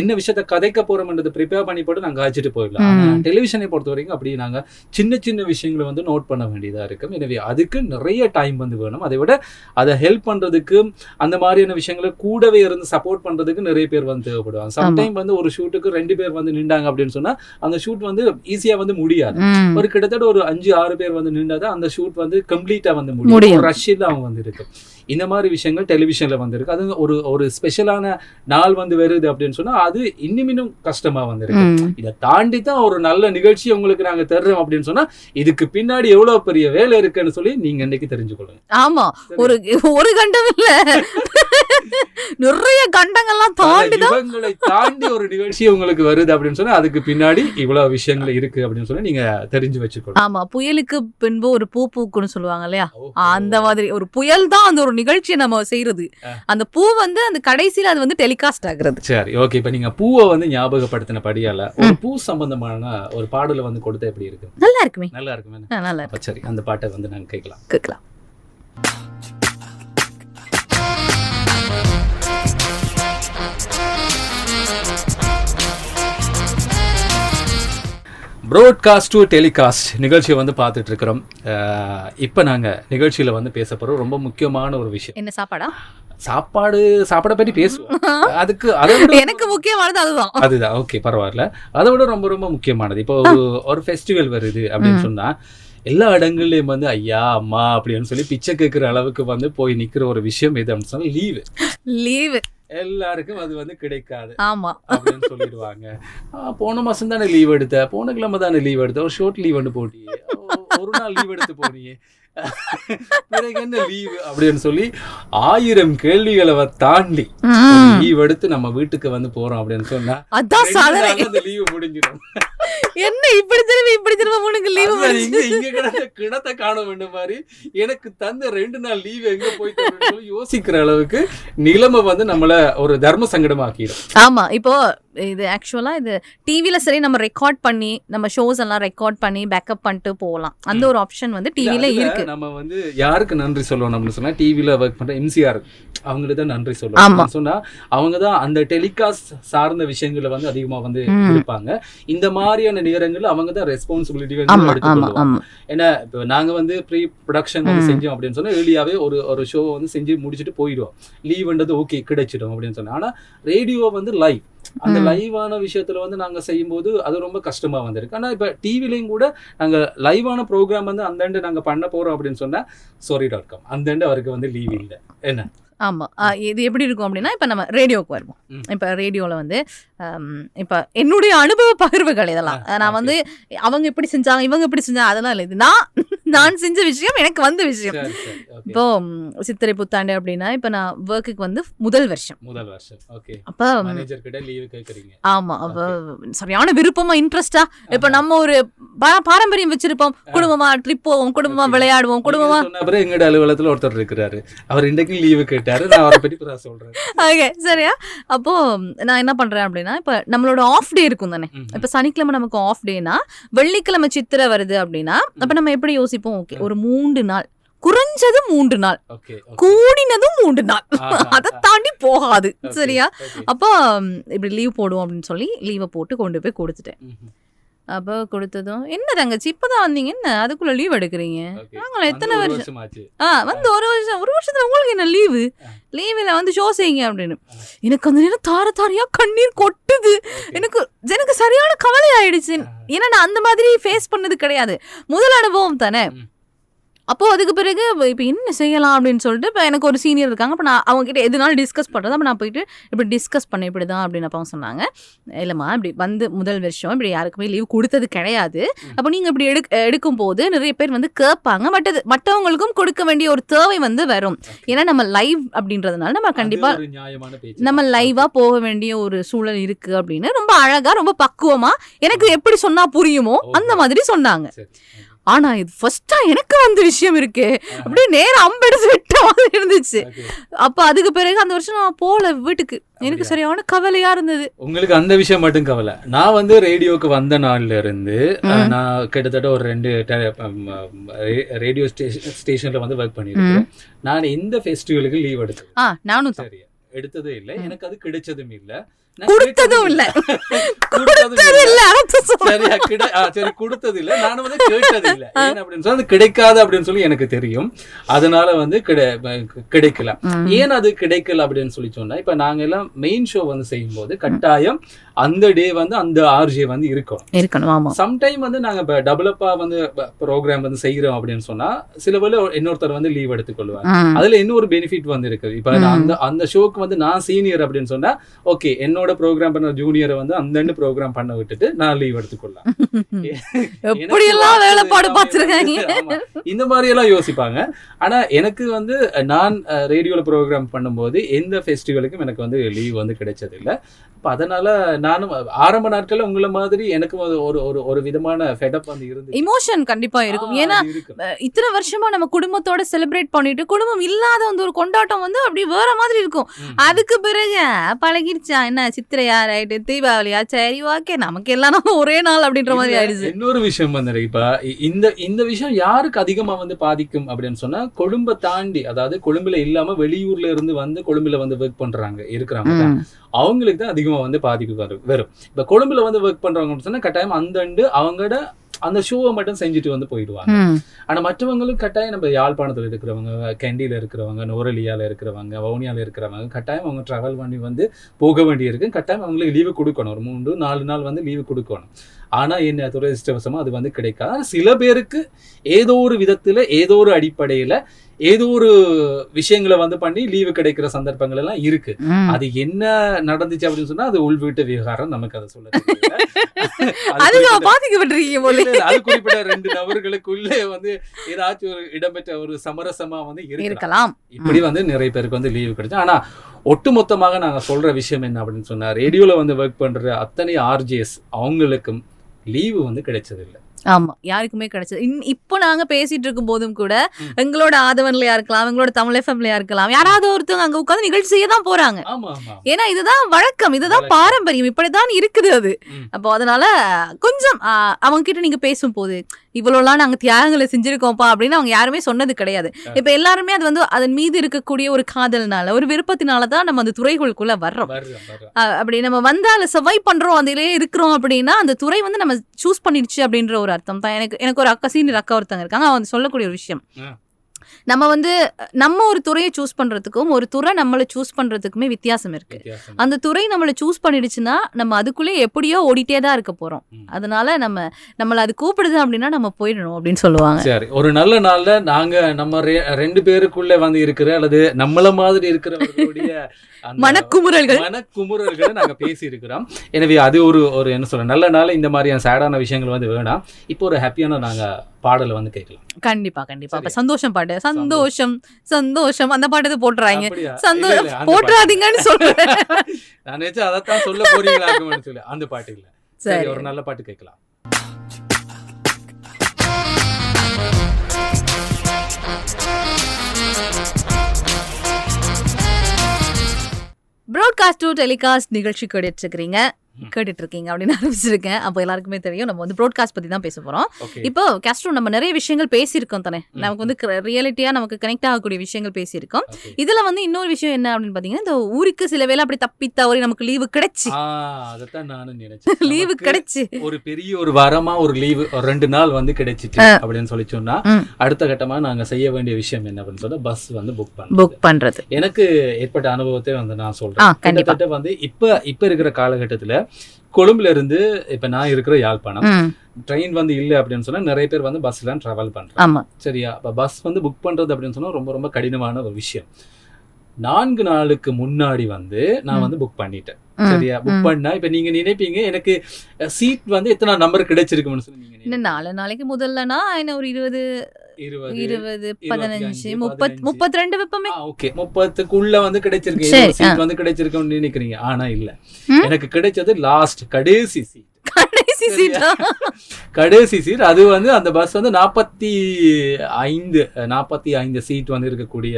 என்ன விஷயத்த கதைக்க போறோம்ன்றது ப்ரிப்பேர் பண்ணி போட்டு நாங்க காய்ச்சிட்டு போயிடலாம். டெலிவிஷனை பொறுத்த வரைக்கும் அப்படி நாங்க சின்ன சின்ன விஷயங்களை வந்து நோட் பண்ண வேண்டியதா இருக்கும். எனவே அதுக்கு நிறைய டைம் வந்து வேணும். அதை விட அதை ஹெல்ப் பண்றதுக்கு அந்த மாதிரியான விஷயங்களை கூடவே இருந்து சப்போர்ட் பண்றதுக்கு நிறைய பேர் வந்து தேவைப்படுவாங்க. சம்டைம் வந்து ஒரு ஷூட்டுக்கு 2 பேர் வந்து நின்றாங்க அப்படின்னு சொன்னா அந்த ஷூட் வந்து ஈஸியா வந்து முடியாது. ஒரு கிட்டத்தட்ட ஒரு 5-6 பேர் வந்து நின்றாதான் அந்த ஷூட் வந்து கம்ப்ளீட்டா வந்து முடியும். ரஷ்ல அவங்க வந்து இருக்கு. இந்த மாதிரி விஷயங்கள் டெலிவிஷன்ல வந்து இருக்கு. அது ஒரு ஸ்பெஷலான நாள் வந்து வருது அப்படின்னு சொன்னா அது இன்னும் கஷ்டமா வந்து இருக்கு. இதை தாண்டி தான் ஒரு நல்ல நிகழ்ச்சி உங்களுக்கு நாங்க தர்றோம் அப்படின்னு சொன்னா இதுக்கு பின்னாடி எவ்வளவு பெரிய வேலை இருக்குன்னு சொல்லி நீங்க இன்னைக்கு தெரிஞ்சுக்கொள்ளுங்க. ஆமா, ஒரு கண்டம் இல்ல, நிறைய கண்டங்கள்லாம் தாண்டி ஒரு நிகழ்ச்சி உங்களுக்கு வருது அப்படின்னு சொன்னா அதுக்கு பின்னாடி இவ்வளவு விஷயங்கள் இருக்கு அப்படின்னு சொல்லி நீங்க தெரிஞ்சு வச்சுக்கணும். ஆமா, புயலுக்கு பின்பு ஒரு பூ பூக்குன்னு சொல்லுவாங்க இல்லையா, அந்த மாதிரி ஒரு புயல் தான் அந்த ஒரு நிகழ்ச்சியை நம்ம செய்யறது. அந்த பூ வந்து அந்த கடைசியில அது வந்து டெலிகாஸ்ட் ஆகுறது. சரி, ஓகே. இப்ப நீங்க பூவை வந்து ஞாபகப்படுத்தின படியால ஒரு பூ சம்பந்தமான ஒரு பாடல வந்து கொடுத்தா எப்படி இருக்கு? நல்லா இருக்குமே. நல்லா இருக்குமே. நல்லா இருக்கு. சரி, அந்த பாட்டை வந்து நாங்க கேட்கலாம். ப்ராட்காஸ்ட் டு டெலிகாஸ்ட் நிகழ்ச்சியை வந்து பார்த்துட்டு இருக்கிறோம். இப்போ நாங்கள் நிகழ்ச்சியில் வந்து பேச போகிறோம் ரொம்ப முக்கியமான ஒரு விஷயம். என்ன சாப்பாடை பற்றி பேசுவோம். அதுக்கு எனக்கு முக்கியமானது அதுதான். ஓகே, பரவாயில்ல. அதை விட ரொம்ப ரொம்ப முக்கியமானது இப்போ ஒரு ஃபெஸ்டிவல் வருது அப்படின்னு சொன்னா எல்லா இடங்கள்லயும் வந்து ஐயா அம்மா அப்படின்னு சொல்லி பிச்சை கேட்குற அளவுக்கு வந்து போய் நிற்கிற ஒரு விஷயம் எது அப்படின்னு சொன்னா லீவு. எல்லாருக்கும் அது வந்து கிடைக்காது அப்படின்னு சொல்லிடுவாங்க. போன மாசம் தானே லீவ் எடுத்த, போன கிழமை தானே லீவ் எடுத்த, ஒரு ஷோர்ட் லீவ் ஒன்று போட்டியே, ஒரு நாள் லீவ் எடுத்து போனியே, பிறகு என்ன லீவ் அப்படின்னு சொல்லி 1000 கேள்விகளை தாண்டி லீவ் எடுத்து நம்ம வீட்டுக்கு வந்து போறோம் அப்படின்னு சொன்னா அந்த லீவு முடிஞ்சிடும். என்ன இப்படி திரும்ப உனக்கு லீவு கிணத்தை காண வேண்டும் மாதிரி எனக்கு தந்த 2 நாள் லீவ் எங்க போயிட்டு யோசிக்கிற அளவுக்கு நிலைமை வந்து நம்மள ஒரு தர்ம சங்கடமாக்கிடும். ஆமா, இப்போ இது ஆக்சுவலா இது டிவில சரி நம்ம ரெக்கார்ட் பண்ணி நம்ம ஷோஸ் எல்லாம் ரெக்கார்ட் பண்ணி பேக்கப் பண்ணிட்டு போகலாம். அந்த ஒரு ஆப்ஷன் வந்து டிவில இருக்கு. நம்ம வந்து யாருக்கு நன்றி சொல்லணும் அப்படின்னு சொன்னா டிவில ஒர்க் பண்ற எம்சிஆர் அவங்களுக்கு தான் நன்றி சொல்லணும். சொன்னா அவங்க தான் அந்த டெலிகாஸ்ட் சார்ந்த விஷயங்களை வந்து அதிகமா வந்து இருப்பாங்க. இந்த மாதிரியான நேரங்கள்ல அவங்க தான் ரெஸ்பான்சிபிலிட்டிகள் எடுத்துக்கொள்வாங்க. ஏன்னா இப்போ நாங்க வந்து ப்ரீ ப்ரொடக்ஷன் வந்து செஞ்சோம் அப்படின்னு சொன்னா ஏர்லியாவே ஒரு ஷோ வந்து செஞ்சு முடிச்சுட்டு போயிடுவோம். லீவ்ன்றது ஓகே கிடைச்சிடும் அப்படின்னு சொன்னா. ஆனா ரேடியோ வந்து லைவ், அந்த லைவான விஷயத்துல வந்து நாங்க செய்யும் போது அது ரொம்ப கஷ்டமா வந்திருக்கு. ஆனா இப்ப டிவிலையும் கூட நாங்க லைவான ப்ரோக்ராம் வந்து அந்த நாங்க பண்ண போறோம் அப்படின்னு சொன்னா sorry.com அந்த அவருக்கு வந்து லீவ் இல்லை. என்ன ஆமா, இது எப்படி இருக்கும் அப்படின்னா இப்ப நம்ம ரேடியோக்கு வருவோம். இப்ப ரேடியோல வந்து இப்ப என்னுடைய அனுபவ பகிர்வுகள் இதெல்லாம் நான் வந்து அவங்க எப்படி செஞ்சாங்க இவங்க எப்படி செஞ்சாங்க அதெல்லாம் இல்லை. இது நான் செஞ்ச விஷயம், எனக்கு வந்த விஷயம். இப்போ சித்திரை புத்தாண்டு அப்படின்னா இப்ப நான் ஒர்க்குக்கு வந்து முதல் வருஷம். அப்ப ஆமா, அப்ப சரியான விருப்பமா இன்ட்ரெஸ்டா இப்ப நம்ம ஒரு பாரம்பரியம் வச்சிருப்போம். குடும்பமா ட்ரிப் போவோம், குடும்பமா விளையாடுவோம், குடும்பமா. எங்க அலுவலகத்துல ஒருத்தர் இருக்கிறாரு, அவர் இன்றைக்கு லீவு கேட்டாரு, நான் அவரை பத்தி சொல்றேன். ஓகே, சரியா. அப்போ நான் என்ன பண்றேன் அப்படின்னா இப்ப நம்மளோட ஆஃப் டே இருக்கும் தானே. இப்ப சனிக்கிழமை நமக்கு ஆஃப் டேனா வெள்ளிக்கிழமை சித்திரை வருது அப்படின்னா அப்ப நம்ம எப்படி யோசிப்போம், ஓகே ஒரு 3 நாள், குறைஞ்சது 3 நாள், கூடினதும் 3 நாள், அதை தாண்டி போகாது. சரியா. அப்போ இப்படி லீவ் போடுவோம் அப்படின்னு சொல்லி லீவை போட்டு கொண்டு போய் கொடுத்துட்டேன். அப்போ கொடுத்ததும் என்ன தங்கச்சி இப்பதான் வந்தீங்க, என்ன அதுக்குள்ள லீவ் எடுக்கிறீங்க, நாங்களா எத்தனை வருஷம் வந்து ஒரு வருஷத்துல உங்களுக்கு என்ன லீவு, லீவில் வந்து ஷோ செய்யுங்க அப்படின்னு. எனக்கு அந்த நேரம் தாரையா கண்ணீர் கொட்டுது. எனக்கு சரியான கவலை ஆயிடுச்சு. ஏன்னா நான் அந்த மாதிரி ஃபேஸ் பண்ணது கிடையாது, முதல் அனுபவம் தானே. அப்போ அதுக்கு பிறகு இப்போ என்ன செய்யலாம் அப்படின்னு சொல்லிட்டு இப்போ எனக்கு ஒரு சீனியர் இருக்காங்க. அப்போ நான் அவங்க கிட்ட எதுனாலும் டிஸ்கஸ் பண்ணுறது. அப்போ நான் போயிட்டு இப்படி டிஸ்கஸ் பண்ண இப்படி தான் அப்படின்னு அப்போ சொன்னாங்க. இல்லைம்மா இப்படி வந்து முதல் வருஷம் இப்படி யாருக்குமே லீவ் கொடுத்தது கிடையாது. அப்போ நீங்கள் இப்படி எடுக்கும் போது நிறைய பேர் வந்து கேட்பாங்க, மற்றவங்களுக்கும் கொடுக்க வேண்டிய ஒரு தேவை வந்து வரும். ஏன்னா நம்ம லைவ் அப்படின்றதுனால நம்ம கண்டிப்பாக நம்ம லைவாக போக வேண்டிய ஒரு சூழல் இருக்குது அப்படின்னு ரொம்ப அழகாக ரொம்ப பக்குவமாக எனக்கு எப்படி சொன்னால் புரியுமோ அந்த மாதிரி சொன்னாங்க. ஆனா இது ஃபர்ஸ்டா எனக்கு வந்து விஷயம் இருக்கு, அப்படியே நேரம் அம்பெடுத்து விட்ட மாதிரி இருந்துச்சு. அப்ப அதுக்கு பிறகு அந்த வருஷம் நான் போல வீட்டுக்கு, எனக்கு சரியான கவலையா இருந்தது. உங்களுக்கு அந்த விஷயம் மட்டும் கவலை. நான் வந்து ரேடியோக்கு வந்த நாள்ல இருந்து நான் கிட்டத்தட்ட ஒரு 2 ரேடியோ ஸ்டேஷன்ல வந்து ஒர்க் பண்ணிருக்கேன். நான் இந்த ஃபெஸ்டிவலுக்கு லீவ் எடுத்தேன். நானும் சரியா எடுத்ததே இல்லை, எனக்கு அது கிடைச்சதும் இல்லை, கொடுத்ததும் இல்ல. சரி கொடுத்தது இல்ல, நானும் வந்து கேட்டது இல்ல. ஏன் அப்படின்னு சொல்லி கிடைக்காது அப்படின்னு சொல்லி எனக்கு தெரியும். அதனால வந்து கிடைக்கல. ஏன் அது கிடைக்கல அப்படின்னு சொல்லி சொன்னா இப்ப நாங்க எல்லாம் மெயின் ஷோ வந்து செய்யும் போது கட்டாயம் அந்த டே வந்து அந்த ஆர்ஜே வந்து இருக்கணும். சம்டைம் வந்து நாங்க இப்ப டெவலப்பா வந்து ப்ரோக்ராம் வந்து செய்யறோம் அப்படின்னு சொன்னா சில வேளை இன்னொருத்தர் வந்து லீவ் எடுத்துக்கொள்வாங்க. அதுல இன்னொரு பெனிஃபிட் வந்து இருக்கு. இப்ப அந்த ஷோக்கு வந்து நான் சீனியர் அப்படின்னு சொன்னா ஓகே, என்னோட ப்ரோக்ராம் பண்ண ஜூனியரை வந்து அந்த ப்ரோக்ராம் பண்ண விட்டுட்டு நான் லீவ் எடுத்துக்கொள்ளலாம். இந்த மாதிரி எல்லாம் யோசிப்பாங்க. ஆனா எனக்கு வந்து நான் ரேடியோல ப்ரோக்ராம் பண்ணும்போது எந்த ஃபெஸ்டிவலுக்கும் எனக்கு வந்து லீவ் வந்து கிடைச்சது இல்லை. அதனால நானும் ஆரம்ப நாட்கள்ல உங்களை மாதிரி எனக்கு ஒரு விதமான ஃபெடப் வந்து இருந்து இமோஷன் கண்டிப்பா இருக்கும். ஏன்னா இத்தனை வருஷமா நம்ம குடும்பத்தோட செலிப்ரேட் பண்ணிட்டு குடும்பம் இல்லாத வந்து ஒரு கொண்டாட்டம் வந்து அப்படி வேற மாதிரி இருக்கும். அதுக்கு பிறகு பழகிடுச்சா, என்ன சித்திரையா ரைட்டு தீபாவளியா சரி ஓகே நமக்கு எல்லாம் நம்ம ஒரே நாள் அப்படின்ற மாதிரி ஆயிடுச்சு. இன்னொரு விஷயம் வந்து இப்ப இந்த விஷயம் யாருக்கு அதிகமா வந்து பாதிக்கும் அப்படின்னு சொன்னா கொழும்பை தாண்டி, அதாவது கொழும்புல இல்லாம வெளியூர்ல இருந்து வந்து கொழும்புல வந்து ஒர்க் பண்றாங்க இருக்கிறாங்க, அவங்களுக்கு தான் அதிகமா வந்து பாதிப்பு வரும். இப்ப கொழும்புல வந்து ஒர்க் பண்றவங்க சொன்னா கட்டாயம் அவங்களோட அந்த ஷோவை மட்டும் செஞ்சுட்டு வந்து போயிடுவாங்க. ஆனா மற்றவங்களும் கட்டாயம் நம்ம யாழ்ப்பாணத்துல இருக்கிறவங்க, கண்டியில இருக்கிறவங்க, நுரலியால இருக்கிறவங்க, வவுனியால இருக்கிறவங்க கட்டாயம் அவங்க டிராவல் பண்ணி வந்து போக வேண்டி இருக்கு. கட்டாயம் அவங்களுக்கு லீவு கொடுக்கணும், ஒரு 3-4 நாள் வந்து லீவு கொடுக்கணும். ஆனா என்ன துரதிர்ஷ்டவசமா அது வந்து கிடைக்காது. சில பேருக்கு ஏதோ ஒரு விதத்துல ஏதோ ஒரு அடிப்படையில ஏதோ ஒரு விஷயங்களை வந்து பண்ணி லீவு கிடைக்கிற சந்தர்ப்பங்கள் எல்லாம் இருக்கு. அது என்ன நடந்துச்சு அப்படின்னு சொன்னா அது உள் வீட்டு விவகாரம், நமக்கு அதை சொல்ல அது குறிப்பிட்ட 2 நபர்களுக்குள்ளே வந்து ஏதாச்சும் ஒரு இடம்பெற்ற ஒரு சமரசமா வந்து இருக்கலாம். இப்படி வந்து நிறைய பேருக்கு வந்து லீவு கிடைச்சு. ஆனா ஒட்டுமொத்தமாக நாங்க சொல்ற விஷயம் என்ன அப்படின்னு சொன்னா ரேடியோல வந்து ஒர்க் பண்ற அத்தனை ஆர்ஜேஸ் அவங்களுக்கும் லீவு வந்து கிடைச்சது இல்லை. ஆமா, யாருக்குமே கிடைச்சது. இப்போ நாங்க பேசிட்டு இருக்கும் போதும் கூட எங்களோட ஆதவன்லயா இருக்கலாம், எங்களோட தமிழ் எஃப்எம்லயா இருக்கலாம், யாராவது ஒருத்தவங்க அங்க உட்கார்ந்து நிகழ்ச்சி செய்ய தான் போறாங்க. ஏன்னா இதுதான் வழக்கம், இதுதான் பாரம்பரியம், இப்படிதான் இருக்குது அது. அப்போ அதனால கொஞ்சம் அவங்க கிட்ட நீங்க பேசும்போது இவ்வளவுலாம் நாங்க தியாகங்களை செஞ்சிருக்கோம்ப்பா அப்படின்னு அவங்க யாருமே சொன்னது கிடையாது. இப்ப எல்லாருமே அது வந்து அதன் மீது இருக்கக்கூடிய ஒரு காதல்னால, ஒரு விருப்பத்தினாலதான் நம்ம அந்த துறைகளுக்குள்ள வர்றோம். அப்படி நம்ம வந்தால சர்வை பண்றோம், அதிலே இருக்கிறோம் அப்படின்னா அந்த துறை வந்து நம்ம சூஸ் பண்ணிடுச்சு அப்படின்ற ஒரு அர்த்தம் தான். எனக்கு ஒரு அக்கா, சீனியர் அக்கா ஒருத்தங்க இருக்காங்க, அவங்க சொல்லக்கூடிய ஒரு விஷயம், நம்ம வந்து நம்ம ஒரு துறையை சூஸ் பண்றதுக்கும் ஒரு துறை நம்மளை சூஸ் பண்றதுக்குமே வித்தியாசம் இருக்கு. அந்த துறை நம்மளை சூஸ் பண்ணிடுச்சுன்னா நம்ம அதுக்குள்ளே எப்படியோ ஓடிட்டே தான் இருக்க போறோம். அதனால நம்மள அது கூப்பிடுது அப்படின்னா நம்ம போயிடணும் அப்படின்னு சொல்லுவாங்க. சரி, ஒரு நல்ல நாள்ல நம்ம 2 பேருக்குள்ள வந்து இருக்கிற அல்லது நம்மள மாதிரி இருக்கிறவர்களுடைய மனக்குமுறல்களை நாங்க பேசி இருக்கிறோம். எனவே அது ஒரு என்ன சொல்ற நல்ல நாள். இந்த மாதிரியான சேடான விஷயங்கள் வந்து வேணாம். இப்போ ஒரு ஹாப்பியான நாங்க பாடலை வந்து கேட்கலாம். கண்டிப்பா. அப்ப சந்தோஷம் பாட்டு, சந்தோஷம் அந்த பாட்டு போட்டுறாங்க. சந்தோஷம் போட்டுறாதீங்கன்னு சொல்றேன். நான் நினைச்சேன் அதைத்தான் சொல்ல போறீங்களாக்குன்னு சொல்லி. அந்த பாட்டு இல்ல. சரி, ஒரு நல்ல பாட்டு கேட்கலாம். ப்ராட்காஸ்ட் டு டெலிகாஸ்ட் நிகழ்ச்சி கேட்டுட்டு இருக்கீங்க அப்படின்னு ஆரம்பிச்சிருக்கேன். அப்போ எல்லாருக்குமே தெரியும் நம்ம வந்து ப்ராட்காஸ்ட் பத்தி தான் பேச போறோம். இப்போ கேஸ்ட்ரோ நம்ம நிறைய விஷயங்கள் பேசியிருக்கோம் தானே, நமக்கு வந்து ரியாலிட்டியா நமக்கு கனெக்ட் ஆகக்கூடிய விஷயங்கள் பேசியிருக்கோம். இதுல வந்து இன்னொரு விஷயம் என்ன அப்படின்னு பாத்தீங்கன்னா, இந்த ஊருக்கு சில வேளை அப்படி தப்பி தவறி நமக்கு லீவு கிடைச்சு, அதைத்தான் நானும் நினைச்சேன், லீவு கிடைச்சு ஒரு பெரிய ஒரு வாரமா ஒரு லீவு 2 நாள் வந்து கிடைச்சிட்டு அப்படின்னு சொல்லி சொன்னா, அடுத்த கட்டமா நாங்க செய்ய வேண்டிய விஷயம் என்ன அப்படின்னு சொன்னா, பஸ் வந்து புக் பண்றது. எனக்கு ஏற்பட்ட அனுபவத்தை வந்து நான் சொல்றேன். கிட்டத்தட்ட வந்து இப்ப இருக்கிற காலகட்டத்துல கொழும்புல இருந்து இப்ப நான் இருக்கிற யாழ்ப்பாணம் ட்ரெயின் வந்து இல்லை அப்படின்னு சொன்னா நிறைய பேர் வந்து பஸ்ல டிராவல் பண்றாங்க. சரியா, அப்ப பஸ் வந்து புக் பண்றது அப்படின்னு சொன்னா ரொம்ப ரொம்ப கடினமான ஒரு விஷயம். 4 நாளுக்கு முன்னாடி வந்து நான் வந்து புக் பண்ணிட்டேன். சரியா, புக் பண்ணா இப்ப நீங்க நினைப்பீங்க எனக்கு சீட் வந்து எத்தனை நம்பர் கிடைச்சிருக்குன்னு சொல்லி. நீங்க 4 நாளைக்கு முதல்லனா என்ன ஒரு 20 15 32 வெப்பமே. ஓகே, 30க்குள்ள வந்து கிடைச்சிருக்கு, சீட் வந்து கிடைச்சிருக்குன்னு நினைக்கிறீங்க. ஆனா இல்ல, எனக்கு கிடைச்சது லாஸ்ட் கடைசி சீட். அது வந்து அந்த பஸ் வந்து 45 சீட் வந்து இருக்கக்கூடிய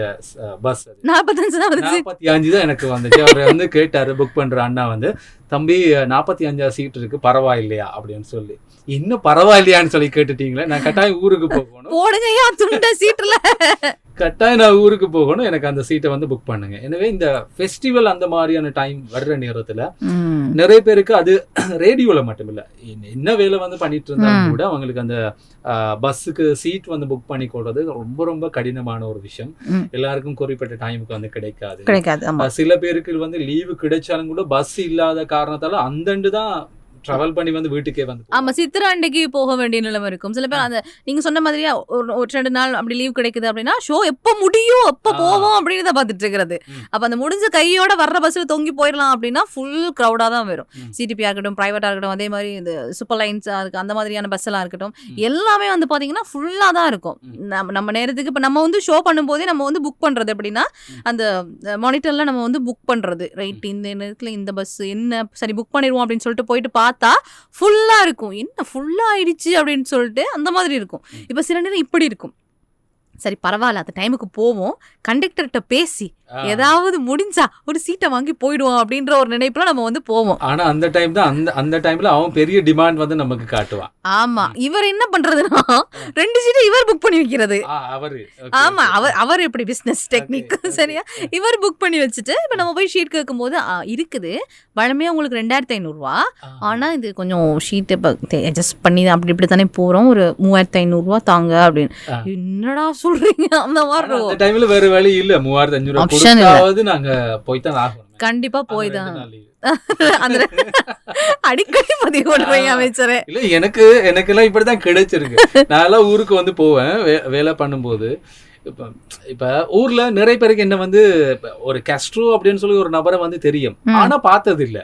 பஸ். 45 தான் எனக்கு வந்துச்சு. அவர் வந்து கேட்டாரு, புக் பண்ற அண்ணா வந்து, தம்பி 45 சீட் இருக்கு, பரவாயில்லையா அப்படின்னு சொல்லி. இன்னும் பரவாயில்லையான்னு சொல்லி கேட்டுட்டீங்களே, நான் கட்டாயம் ஊருக்கு போகணும், கட்டாயம் நான் ஊருக்கு போகணும், எனக்கு அந்த சீட்டை வந்து புக் பண்ணுங்க. எனவே இந்த ஃபெஸ்டிவல் அந்த மாதிரியான டைம் வர்ற நேரத்துல நிறைய பேருக்கு அது ரேடியோல மட்டும் இல்ல, என்ன வேலை வந்து பண்ணிட்டு இருந்தாலும் கூட அவங்களுக்கு அந்த பஸ்ஸுக்கு சீட் வந்து புக் பண்ணி கொடுறது ரொம்ப ரொம்ப கடினமான ஒரு விஷயம். எல்லாருக்கும் குறிப்பிட்ட டைமுக்கு வந்து கிடைக்காது. சில பேருக்கு வந்து லீவு கிடைச்சாலும் கூட பஸ் இல்லாத காரணத்தால அந்தண்டு தான் டிராவல் பண்ணி வந்து வீட்டுக்கே வந்து. ஆமா, சித்திராண்டைக்கு போக வேண்டிய நிலைமை இருக்கும். சில பேர் அந்த நீங்க சொன்ன மாதிரியா ஒரு 2 நாள் அப்படி லீவ் கிடைக்குது அப்படின்னா, ஷோ எப்ப முடியும் எப்ப போவோம் அப்படின்னு தான் பாத்துட்டு இருக்கிறது. அப்ப அந்த முடிஞ்ச கையோட வர்ற பஸ்ல தொங்கி போயிடலாம் அப்படின்னா ஃபுல் கிரௌடா தான் வரும். சிடிபி இருக்கட்டும், பிரைவேட்டா இருக்கட்டும், அதே மாதிரி இந்த சூப்பர் லைன்ஸ் அந்த மாதிரியான பஸ் எல்லாம் இருக்கட்டும், எல்லாமே வந்து பாத்தீங்கன்னா ஃபுல்லா தான் இருக்கும். நம்ம நேரத்துக்கு இப்ப நம்ம வந்து ஷோ பண்ணும் போதே நம்ம வந்து புக் பண்றது எப்படின்னா, அந்த மானிட்டர்ல நம்ம வந்து புக் பண்றது, ரைட் இந்த நேரத்துல இந்த பஸ் என்ன சரி புக் பண்ணிடுவோம் அப்படின்னு சொல்லிட்டு போயிட்டு பார்த்தா ஃபுல்லா இருக்கும். என்ன ஃபுல்லா ஆயிடுச்சு அப்படின்னு சொல்லிட்டு அந்த மாதிரி இருக்கும். இப்ப சில நேரம் இப்படி இருக்கும், சரி பரவாயில்ல அந்த டைமுக்கு போவோம், கண்டக்டர்கிட்ட பேசி ஏதாவது முடிஞ்சா ஒரு சீட்டை வாங்கி போயிடுவோம் அப்படின்ற ஒரு நினைப்புல நம்ம வந்து போவோம். ஆனா அந்த டைம் தான் அந்த டைம்ல அவன் பெரிய டிமாண்ட் வந்து நமக்கு காட்டுவான். ஆமா, இவர் என்ன பண்றதுன்னா 2 சீட்டை இவர் புக் பண்ணி வைக்கிறது. ஆமா, அவர் எப்படி பிசினஸ் டெக்னிக். சரியா, இவர் புக் பண்ணி வச்சுட்டு இப்ப நம்ம போய் ஷீட் கேட்கும் போது இருக்குது வழமையா உங்களுக்கு 2500 ரூபா, ஆனா இது கொஞ்சம் ஷீட் அட்ஜஸ்ட் பண்ணி அப்படி இப்படி தானே போறோம், ஒரு 3500 ரூபா தாங்க அப்படின்னு. என்னடா சொல்றீங்க, அந்த மாதிரி டைம்ல வேற வழி இல்ல, 3500 ரூபா நாங்க போய்தான் ஆகணும். கண்டிப்பா போய்தான் அடிக்கடி பதிவு பண்ணுறீங்க அமைச்சரே. இல்ல, எனக்கு எல்லாம் இப்படிதான் கிடைச்சிருக்கு. நான் எல்லாம் ஊருக்கு வந்து போவேன் வேலை பண்ணும்போது. இப்ப ஊர்ல நிறைய பேருக்கு என்ன வந்து ஒரு கேஸ்ட்ரோ அப்படின்னு சொல்லி ஒரு நபரை வந்து தெரியும், ஆனா பார்த்தது இல்ல.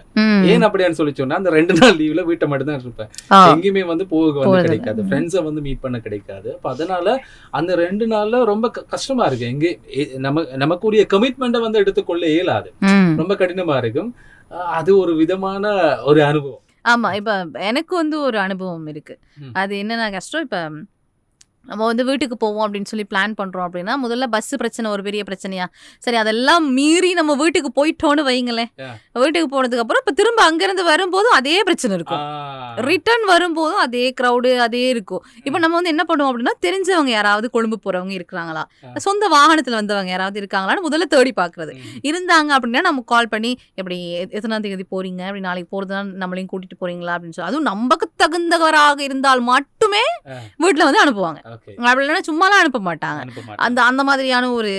ஏன் அப்படின்னு சொல்லி சொன்னா, அந்த 2 நாள் லீவ்ல வீட்டை மட்டும் தான் இருப்பேன், எங்கேயுமே வந்து போக வந்து கிடைக்காது, ஃப்ரெண்ட்ஸை வந்து மீட் பண்ண கிடைக்காது. அப்ப அதனால அந்த 2 நாள்ல ரொம்ப கஷ்டமா இருக்கு. எங்கே நமக்குரிய கமிட்மெண்ட்டை வந்து எடுத்துக்கொள்ள இயலாது, ரொம்ப கடினமா இருக்கும். அது ஒரு விதமான ஒரு அனுபவம். ஆமா. இப்ப எனக்கு வந்து ஒரு அனுபவம் இருக்கு. அது என்னன்னா கஷ்டம். இப்ப நம்ம வந்து வீட்டுக்கு போவோம் அப்படின்னு சொல்லி பிளான் பண்றோம் அப்படின்னா, முதல்ல பஸ் பிரச்சனை ஒரு பெரிய பிரச்சனையா? சரி, அதெல்லாம் மீறி நம்ம வீட்டுக்கு போயிட்டோம்னு வைங்களேன். வீட்டுக்கு போனதுக்கு அப்புறம் இப்ப திரும்ப அங்கிருந்து வரும்போதும் அதே பிரச்சனை இருக்கும். ரிட்டர்ன் வரும்போதும் அதே கிரௌடு அதே இருக்கும். இப்ப நம்ம வந்து என்ன பண்ணுவோம் அப்படின்னா, தெரிஞ்சவங்க யாராவது கொழும்பு போறவங்க இருக்கிறாங்களா, சொந்த வாகனத்துல வந்தவங்க யாராவது இருக்காங்களான்னு முதல்ல தேடி பாக்குறது. இருந்தாங்க அப்படின்னா நம்ம கால் பண்ணி, எப்படி எத்தனாம் தேதி போறீங்க, அப்படி நாளைக்கு போறதுனா நம்மளையும் கூட்டிட்டு போறீங்களா அப்படின்னு சொல்லி, அதுவும் நம்பக்கு தகுந்தவராக இருந்தால் மட்டுமே வீட்டுல வந்து அனுப்புவாங்க. அப்படி இல்லைன்னா சும்மாலாம் அனுப்ப மாட்டாங்க. அந்த மாதிரியான ஒரு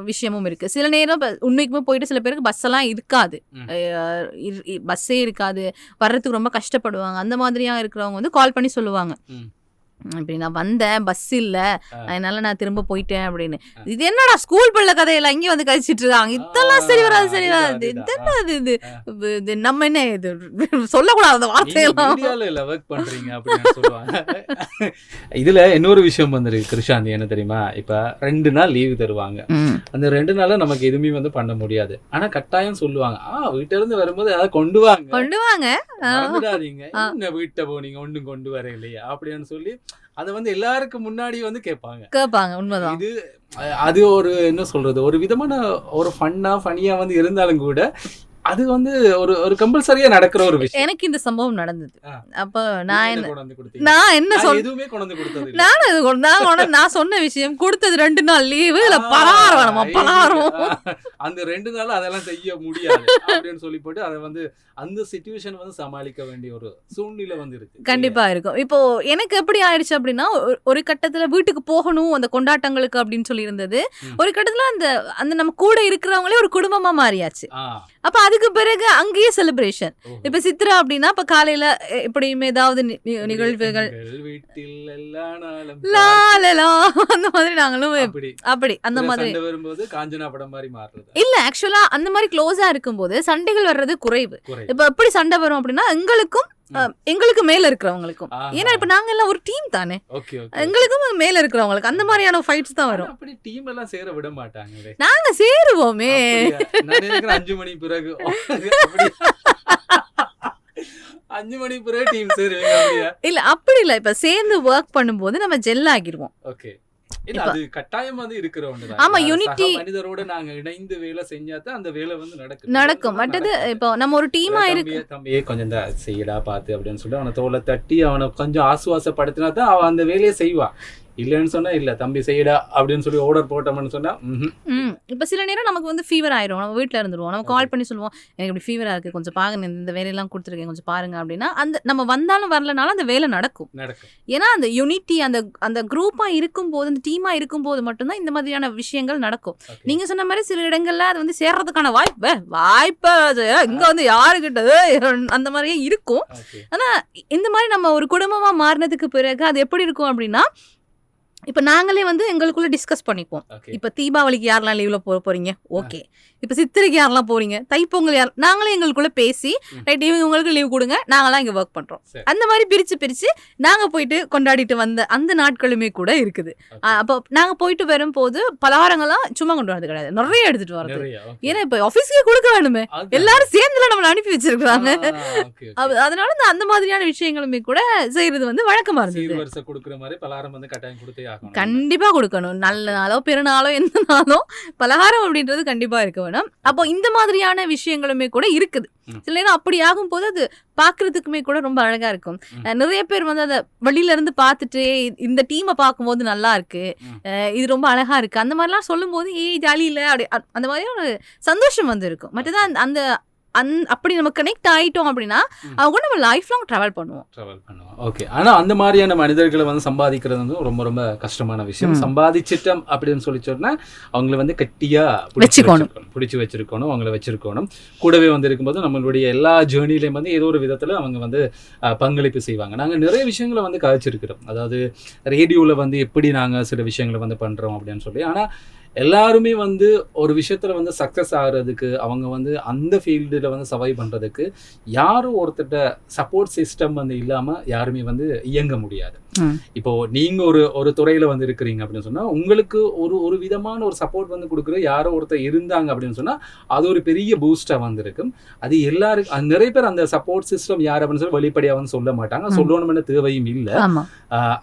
விஷயமும் இருக்கு. சில நேரம் உண்மைக்குமே போயிட்டு சில பேருக்கு பஸ் எல்லாம் இருக்காது, பஸ்ஸே இருக்காது, வர்றதுக்கு ரொம்ப கஷ்டப்படுவாங்க. அந்த மாதிரியா இருக்கிறவங்க வந்து கால் பண்ணி சொல்லுவாங்க, இப்படி நான் வந்தேன், பஸ் இல்ல, அதனால நான் திரும்ப போயிட்டேன் அப்படின்னு. இது என்னடா ஸ்கூல் பிள்ளை கதையெல்லாம் இங்கே வந்து கழிச்சிட்டு இருக்காங்க, இதெல்லாம் சரி வராது சரி வராது, இது என்ன இது நம்ம என்ன இது சொல்லக்கூடாது அந்த வார்த்தையெல்லாம். இதுல இன்னொரு விஷயம் வந்துருக்கு கிருஷாந்தி, என்ன தெரியுமா? இப்ப 2 நாள் லீவு தருவாங்க. அந்த 2 நாள்ல நமக்கு எதுவுமே வந்து பண்ண முடியாது. ஆனா கட்டாயம் சொல்லுவாங்க, வீட்டுல இருந்து வரும்போது ஏதாவது கொண்டு வாங்க, மறந்துடாதீங்க, என்ன வீட்டை போனீங்க ஒண்ணும் கொண்டு வர இல்லையா அப்படின்னு சொல்லி அதை வந்து எல்லாருக்கும் முன்னாடி வந்து கேட்பாங்க. உண்மைதான். இது அது ஒரு என்ன சொல்றது, ஒரு விதமான ஒரு ஃபனியா வந்து இருந்தாலும் கூட அது வந்து ஒரு கம்பல்சரியா நடக்கிற ஒரு விஷயம். எனக்கு இந்த சம்பவம் நடந்தது. அப்ப நான் என்ன எதுவுமே கொண்டு கொடுத்தது நான் சொன்ன விஷயம் கொடுத்தது 2 நாள் லீவு, இல்ல பலகாரம் அந்த 2 நாள் அதெல்லாம் செய்ய முடியாது அப்படின்னு சொல்லி போட்டு அதை வந்து அந்த சிச்சுவேஷன் வந்து சமாளிக்க வேண்டிய ஒரு சூழ்நிலை வந்து இருக்கு. கண்டிப்பா இருக்கும். இப்போ எனக்கு எப்படி ஆயிடுச்சு அப்படின்னா, ஒரு கட்டத்துல வீட்டுக்கு போகணும் அந்த கொண்டாட்டங்களுக்கு அப்படின்னு சொல்லி இருந்தது. ஒரு கட்டத்துல அந்த நம்ம கூட இருக்கிறவங்களே ஒரு குடும்பமா மாறியாச்சு. அப்ப அதுக்கு பிறகு அங்கேயே செலிப்ரேஷன். இப்ப சித்ரா அப்படின்னா இப்ப காலையில எப்படியுமே ஏதாவது நிகழ்வுகள் அந்த மாதிரி நாங்களும் அப்படி அந்த மாதிரி வரும்போது காஞ்சனா படம் மாதிரி மாறுறது இல்ல. ஆக்சுவலா அந்த மாதிரி க்ளோஸா இருக்கும்போது சண்டைகள் வர்றது குறைவு. இப்ப எப்படி சண்டை வரும் அப்படின்னா, எங்களுக்கு மேல இருக்கிறவங்களுக்கும், ஏன்னா இப்ப நாங்க எல்லாம் ஒரு டீம் தானே, எங்களுக்கும் மேல இருக்கிறவங்களுக்கு அந்த மாதிரியான ஃபைட்ஸ் தான் வரும். அப்படி டீம் எல்லாம் சேர விட மாட்டாங்க. நாங்க சேருவோமே 5 மணி பிறகு 5 மணி பிறகு டீம் சேருவீங்க இல்ல? அப்படி இல்ல, இப்ப சேர்ந்து ஒர்க் பண்ணும்போது நம்ம ஜெல் ஆகிடுவோம். ஓகே, அது கட்டாயம் வந்து இருக்கிற ஒண்ணுதான். ஆமா, யூனிட்டி மனிதரோட நாங்க இணைந்து வேலை செஞ்சாதான் அந்த வேலை வந்து நடக்கும். மற்றது இப்போ நம்ம ஒரு டீமா இருக்கு, தம்பியே கொஞ்சம் செய்யடா பாத்து அப்படின்னு சொல்லி அவனை தோலை தட்டி அவனை கொஞ்சம் ஆசுவாசப்படுத்தினா தான் அவன் அந்த வேலையை செய்வான். இல்லன்னு சொன்னா இல்ல தம்பி செய்யடா அப்படின்னு சொல்லி ஆர்டர் போட்டோம்னு சொன்னா இப்ப சில நேரம் நமக்கு வந்து ஃபீவர் ஆயிரும், நம்ம வீட்டுல இருந்துருவோம், நம்ம கால் பண்ணி சொல்லுவோம், எனக்கு இப்படி ஃபீவரா இருக்கு, கொஞ்சம் பாருங்க, இந்த வேலையெல்லாம் கொடுத்துருக்கேன், கொஞ்சம் பாருங்க அப்படின்னா அந்த நம்ம வந்தாலும் வரலனாலும் அந்த வேலை நடக்கும். ஏன்னா அந்த யூனிட்டி அந்த குரூப்பா இருக்கும் போது, அந்த டீமா இருக்கும் போது மட்டும்தான் இந்த மாதிரியான விஷயங்கள் நடக்கும். நீங்க சொன்ன மாதிரி சில இடங்கள்ல அது வந்து சேர்றதுக்கான வாய்ப்பு இங்க வந்து யாருக்கிட்டது அந்த மாதிரியே இருக்கும். ஆனா இந்த மாதிரி நம்ம ஒரு குடும்பமா மாறினதுக்கு பிறகு அது எப்படி இருக்கும் அப்படின்னா, இப்ப நாங்களே வந்து எங்களுக்குள்ள டிஸ்கஸ் பண்ணிப்போம். இப்ப தீபாவளிக்கு யாரெல்லாம் லீவ்ல போறீங்க, ஓகே, இப்ப சித்திரைக்கு யாரெல்லாம் போறீங்க, தைப்பொங்கல் யார், நாங்களே எங்களுக்குள்ள பேசி ரைட் உங்களுக்கு லீவ் கொடுங்க, நாங்களாம் இங்க ஒர்க் பண்றோம், அந்த மாதிரி பிரிச்சு நாங்க போயிட்டு கொண்டாடிட்டு வந்த அந்த நாட்களுமே கூட இருக்குது. அப்போ நாங்க போயிட்டு வரும்போது பலகாரங்கள்லாம் சும்மா கொண்டு வரது கிடையாது, நிறைய எடுத்துட்டு வரது. ஏன்னா இப்ப ஆபீஸ்க்கே கொடுக்க வேணுமே, எல்லாரும் சேர்ந்துல நம்மள அனுப்பி வச்சிருக்காங்க. அதனால அந்த மாதிரியான விஷயங்களுமே கூட செய்யறது வந்து வழக்கமா இருந்தது. கண்டிப்பா கொடுக்கணும், நல்ல நாளோ பெருநாளோ எந்த நாளோ பலகாரம் அப்படின்றது கண்டிப்பா இருக்க வேணும். அப்போ இந்த மாதிரியான விஷயங்களுமே கூட இருக்குது. சில நேரம் அப்படி ஆகும் போது அது பாக்குறதுக்குமே கூட ரொம்ப அழகா இருக்கும். நிறைய பேர் வந்து அதை வெளியில இருந்து பார்த்துட்டு இந்த டீமை பார்க்கும்போது நல்லா இருக்கு, இது ரொம்ப அழகா இருக்கு, அந்த மாதிரிலாம் சொல்லும் போது ஜாலி இல்ல அப்படி அந்த மாதிரியான ஒரு சந்தோஷம் வந்து இருக்கும். மற்றதான் அந்த அப்படி நம்ம கனெக்ட் ஆயிட்டோம் அப்படின்னா அவங்க நம்ம லைஃப் லாங் டிராவல் பண்ணுவோம். ஓகே, ஆனா அந்த மாதிரியான மனிதர்களை வந்து சம்பாதிக்கிறது வந்து ரொம்ப ரொம்ப கஷ்டமான விஷயம். சம்பாதிச்சிட்டோம் அப்படின்னு சொல்லி சொன்னா அவங்களை வந்து கட்டியா பிடிச்சு வச்சிருக்கணும், அவங்களை வச்சிருக்கணும். கூடவே வந்து இருக்கும்போது நம்மளுடைய எல்லா ஜேர்னிலையும் வந்து ஏதோ ஒரு விதத்துல அவங்க வந்து பங்களிப்பு செய்வாங்க. நாங்க நிறைய விஷயங்களை வந்து கதைச்சிருக்கிறோம், அதாவது ரேடியோல வந்து எப்படி நாங்க சில விஷயங்களை வந்து பண்றோம் அப்படின்னு சொல்லி. ஆனா எல்லாருமே வந்து ஒரு விஷயத்துல வந்து சக்சஸ் ஆகுறதுக்கு, அவங்க வந்து அந்த ஃபீல்டுல வந்து சர்வை பண்றதுக்கு யாரும் ஒருத்தட்ட சப்போர்ட் சிஸ்டம் வந்து இல்லாம யாருமே வந்து இயங்க முடியாது. இப்போ நீங்க ஒரு துறையில வந்து இருக்கிறீங்க அப்படின்னு சொன்னா உங்களுக்கு ஒரு விதமான ஒரு சப்போர்ட் வந்து கொடுக்குற யாரோ ஒருத்தர் இருந்தாங்க அப்படின்னு சொன்னா அது ஒரு பெரிய பூஸ்டா வந்து இருக்கும். அது எல்லாருக்கும் நிறைய பேர் அந்த சப்போர்ட் சிஸ்டம் யார் அப்படின்னு சொல்லி வெளிப்படையா வந்து சொல்ல மாட்டாங்க, சொல்லணும்னு தேவையும் இல்லை.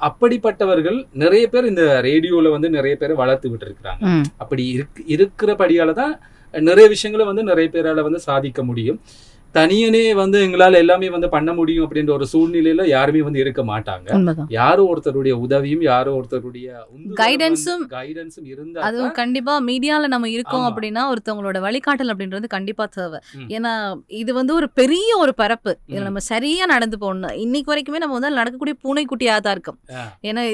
அப்படிப்பட்டவர்கள் நிறைய பேர் இந்த ரேடியோல வந்து நிறைய பேர் வளர்த்து விட்டு இருக்கிறாங்க. அப்படி இருக்கிறபடியால தான் நிறைய விஷயங்களை வந்து நிறைய பேரால வந்து சாதிக்க முடியும். தனியனே வந்து எங்களால எல்லாமே வந்து பண்ண முடியும் அப்படின்ற ஒரு சூழ்நிலையில யாருமே வந்து இருக்க மாட்டாங்க. யாரோ ஒருத்தருடைய உதவியும் யாரோ ஒருத்தருடைய கைடன்ஸும் இருந்தா, அதுவும் கண்டிப்பா மீடியால நம்ம இருக்கோம் அப்படின்னா ஒருத்தவங்களோட வழிகாட்டல் அப்படின்றது கண்டிப்பா தேவை. ஏன்னா இது வந்து ஒரு பெரிய ஒரு பரப்பு, இதுல நம்ம சரியா நடந்து போகணும். இன்னைக்கு வரைக்குமே நம்ம வந்து நடக்கக்கூடிய பூனைக்குட்டியா தான் இருக்கும். ஏன்னா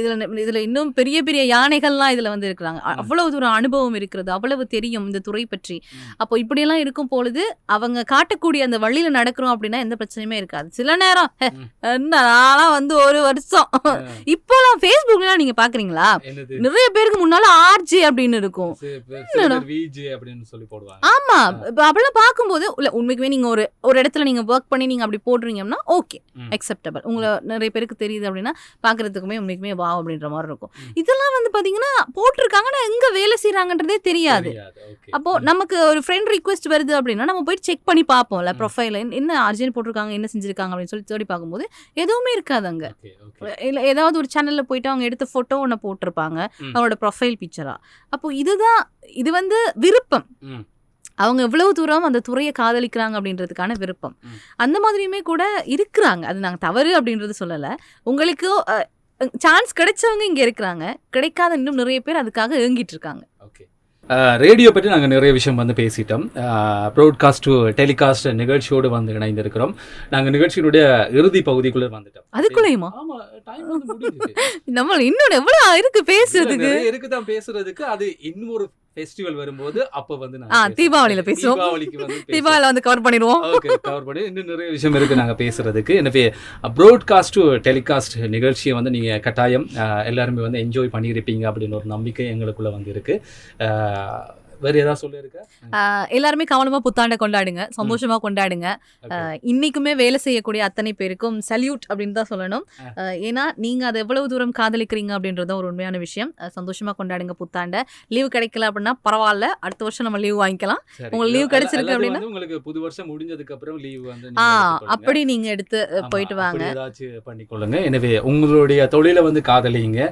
இதுல இன்னும் பெரிய பெரிய யானைகள்லாம் இதுல வந்து இருக்கிறாங்க. அவ்வளவு தூரம் அனுபவம் இருக்கிறது, அவ்வளவு தெரியும் இந்த துறை பற்றி. அப்போ இப்படியெல்லாம் இருக்கும் பொழுது அவங்க காட்டக்கூடிய அந்த வழியில நடக்கிறோம் அப்படின்னா எந்த பிரச்சனையுமே இருக்காது. சில நேரம் நான்லாம் வந்து ஒரு வருஷம் இப்போலாம் Facebookல நீங்க பாக்குறீங்களா, நிறைய பேருக்கு முன்னால RJ அப்படின்னு இருக்கும். ஆமா, அப்படிலாம் பார்க்கும்போது உண்மைக்குமே நீங்க ஒரு இடத்துல நீங்க ஒர்க் பண்ணி நீங்க அப்படி போடுறீங்கன்னா ஓகே, அக்செப்டபிள். உங்களை நிறைய பேருக்கு தெரியுது அப்படின்னா பாக்குறதுக்குமே உண்மைக்குமே வா அப்படின்ற மாதிரி இருக்கும். இதெல்லாம் வந்து பாத்தீங்கன்னா போட்டிருக்காங்கன்னா எங்க வேலை செய்யறாங்கன்றதே தெரியாது. அப்போ நமக்கு ஒரு ஃப்ரெண்ட் ரிக்வெஸ்ட் வருது அப்படின்னா நம்ம போயிட்டு செக் பண்ணி பார்ப்போம்ல, ப்ரொஃபைல் என்ன அர்ஜென்ட் போட்டிருக்காங்க, என்ன செஞ்சிருக்காங்க அப்படின்னு சொல்லி தேடி பார்க்கும்போது எதுவுமே இருக்காது அங்க. இல்ல ஏதாவது ஒரு சேனல்ல போயிட்டு அவங்க எடுத்த போட்டோ ஒன்று போட்டிருப்பாங்க அவங்களோட ப்ரொஃபைல் பிக்சரா. அப்போ இது வந்து விருப்பம், அவங்க எவ்வளவு தூரம் அந்த துறையை காதலிக்கிறாங்க அப்படின்றதுக்கான விருப்பம். அந்த மாதிரியுமே கூட இருக்கிறாங்க. அது நாங்கள் தவறு அப்படின்றது சொல்லலை. உங்களுக்கு சான்ஸ் கிடைச்சவங்க இங்க இருக்கிறாங்க, கிடைக்காத இன்னும் நிறைய பேர் அதுக்காக ஏங்கிட்டு இருக்காங்க. ரேடியோ பற்றி நாங்கள் நிறைய விஷயம் வந்து பேசிட்டோம். ப்ராட்காஸ்ட் டு டெலிகாஸ்ட் நிகழ்ச்சியோடு வந்து இணைந்திருக்கிறோம். நாங்கள் நிகழ்ச்சியினுடைய இறுதி பகுதிக்குள்ளே வந்துட்டோம். அதுக்குள்ளேயுமா? நம்ம இன்னொன்று எவ்வளோ இருக்கு பேசுறதுக்கு, இருக்குதான் பேசுறதுக்கு. அது இன்னொரு ஃபெஸ்டிவல் வரும்போது அப்ப வந்து தீபாவளியில பேசுவோம். தீபாவளியில வந்து கவர் பண்ணிடுவோம். ஓகே, கவர் பண்ணி இன்னும் நிறைய விஷயம் இருக்கு நாங்க பேசுறதுக்கு. எனவே ப்ராட்காஸ்ட் டு டெலிகாஸ்ட் நிகழ்ச்சியை வந்து நீங்க கட்டாயம் எல்லாருமே வந்து என்ஜாய் பண்ணியிருப்பீங்க அப்படின்னு ஒரு நம்பிக்கை எங்களுக்குள்ள வந்து இருக்கு. வேற ஏதாவது சொல்லிருக்க? எல்லாருமே கவனமா புத்தாண்டை கொண்டாடுங்க, சந்தோஷமா கொண்டாடுங்க. இன்னைக்குமே வேலை செய்யக்கூடிய அத்தனை பேருக்கும் சல்யூட் அப்படின்னு தான் சொல்லணும். ஏன்னா நீங்க அதை எவ்வளவு தூரம் காதலிக்கிறீங்க அப்படின்றத ஒரு உண்மையான விஷயம். சந்தோஷமா கொண்டாடுங்க புத்தாண்டை. லீவு கிடைக்கல அப்படின்னா பரவாயில்ல, அடுத்த வருஷம் நம்ம லீவ் வாங்கிக்கலாம். உங்களுக்கு லீவ் கிடைச்சிருக்கு அப்படின்னா உங்களுக்கு புது வருஷம் முடிஞ்சதுக்கு அப்புறம் லீவ் வந்து அப்படி நீங்க எடுத்து போயிட்டு வாங்க, ஏதாச்சும் பண்ணிக்கொள்ளுங்க. எனவே உங்களுடைய தொழிலை வந்து காதலிங்க.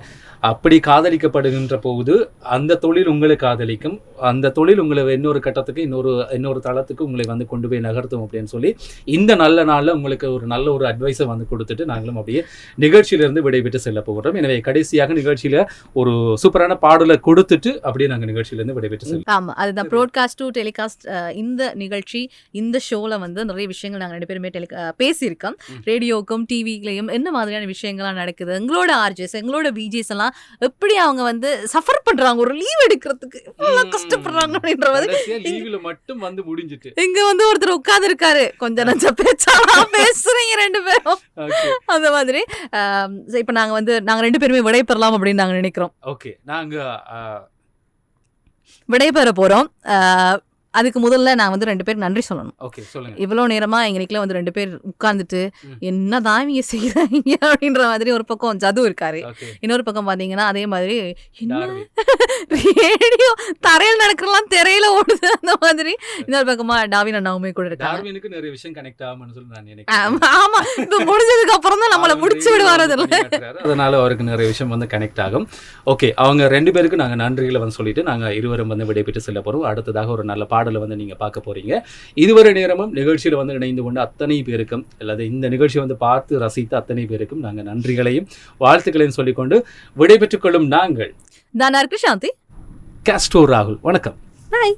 அப்படி காதலிக்கப்படுகின்ற போது அந்த தொழில் உங்களை காதலிக்கும், அந்த தொழில் உங்களை இன்னொரு கட்டத்துக்கு இன்னொரு தளத்துக்கு உங்களை வந்து கொண்டு போய் நகர்த்தும் அப்படின்னு சொல்லி இந்த நல்ல நாளில் உங்களுக்கு ஒரு நல்ல ஒரு அட்வைஸை வந்து கொடுத்துட்டு நாங்களும் அப்படியே நிகழ்ச்சியிலிருந்து விடைபெற்று செல்ல போகிறோம். எனவே கடைசியாக நிகழ்ச்சியில ஒரு சூப்பரான பாடலை கொடுத்துட்டு அப்படியே நாங்கள் நிகழ்ச்சியிலிருந்து விடைபெற்று செல்வோம். ஆமாம், அதுதான் ப்ராட்காஸ்ட் டு டெலிகாஸ்ட். இந்த நிகழ்ச்சி, இந்த ஷோவில் வந்து நிறைய விஷயங்கள் நாங்கள் 2 பேருமே பேசியிருக்கோம். ரேடியோக்கும் டிவிலையும் என்ன மாதிரியான விஷயங்கள்லாம் நடக்குது, எங்களோட ஆர்ஜேஸ் எங்களோட விஜேஸ் எல்லாம் எப்படி அவங்க வந்து சஃபர் பண்றாங்க ஒரு லீவ் எடுக்கிறதுக்கு, கஷ்டப்படுறாங்க அப்படின்ற லீவ்ல மட்டும் வந்து முடிஞ்சிட்டு இங்க வந்து ஒருத்தர் உட்கார்ந்து இருக்காரு, கொஞ்சம் நஞ்ச பேச்சாலாம் பேசுறீங்க 2 பேரும். அந்த மாதிரி இப்ப நாங்க 2 பேருமே விடைபெறலாம் அப்படின்னு நாங்க நினைக்கிறோம். ஓகே, நாங்க விடைபெற போறோம். அதுக்கு முதல்ல நான் வந்து 2 பேர் நன்றி சொல்லணும். ஓகே, சொல்லுங்க. இவ்வளோ நேரமா எங்களுக்குள்ள வந்து 2 பேர் உட்கார்ந்துட்டு என்னதான் இவங்க செய்யறாங்க அப்படின்ற மாதிரி ஒரு பக்கம் ஜது இருக்காரு, இன்னொரு பக்கம் பாத்தீங்கன்னா அதே மாதிரி ரேடியோ தரையில் நடக்கலாம் திரையில ஓடுது அந்த மாதிரி இன்னொரு பக்கமா டாவின் அண்ணாவுமே கூட இருக்காங்க. டார்வினுக்கு நிறைய விஷயம் கனெக்ட் ஆகும்னு சொல்லி நான் நினைக்கிறேன். ஆமா, இப்ப முடிஞ்சதுக்கு அப்புறம் தான் நம்மள புடிச்சு விடுவாரு, அதனால அவருக்கு நிறைய விஷயம் வந்து கனெக்ட் ஆகும். ஓகே, அவங்க 2 பேருக்கு நாங்க நன்றிகளை வந்து சொல்லிட்டு நாங்க இருவரும் வந்து விடைபெற்று செல்ல போறோம். அடுத்ததாக ஒரு நல்ல பாடலை வந்து நீங்க பார்க்க போறீங்க. இதுவரை நேரமும் நிகழ்ச்சியில வந்து இணைந்து கொண்ட அத்தனை பேருக்கும் அல்லது இந்த நிகழ்ச்சியை வந்து பார்த்து ரசித்த அத்தனை பேருக்கும் நாங்க நன்றிகளையும் வாழ்த்துக்களையும் சொல்லிக்கொண்டு விடைபெற்றுக் கொள்ளும் நாங்கள் தானார் கிருஷாந்தி, காஸ்டோ ராகுல். வணக்கம். பாய்.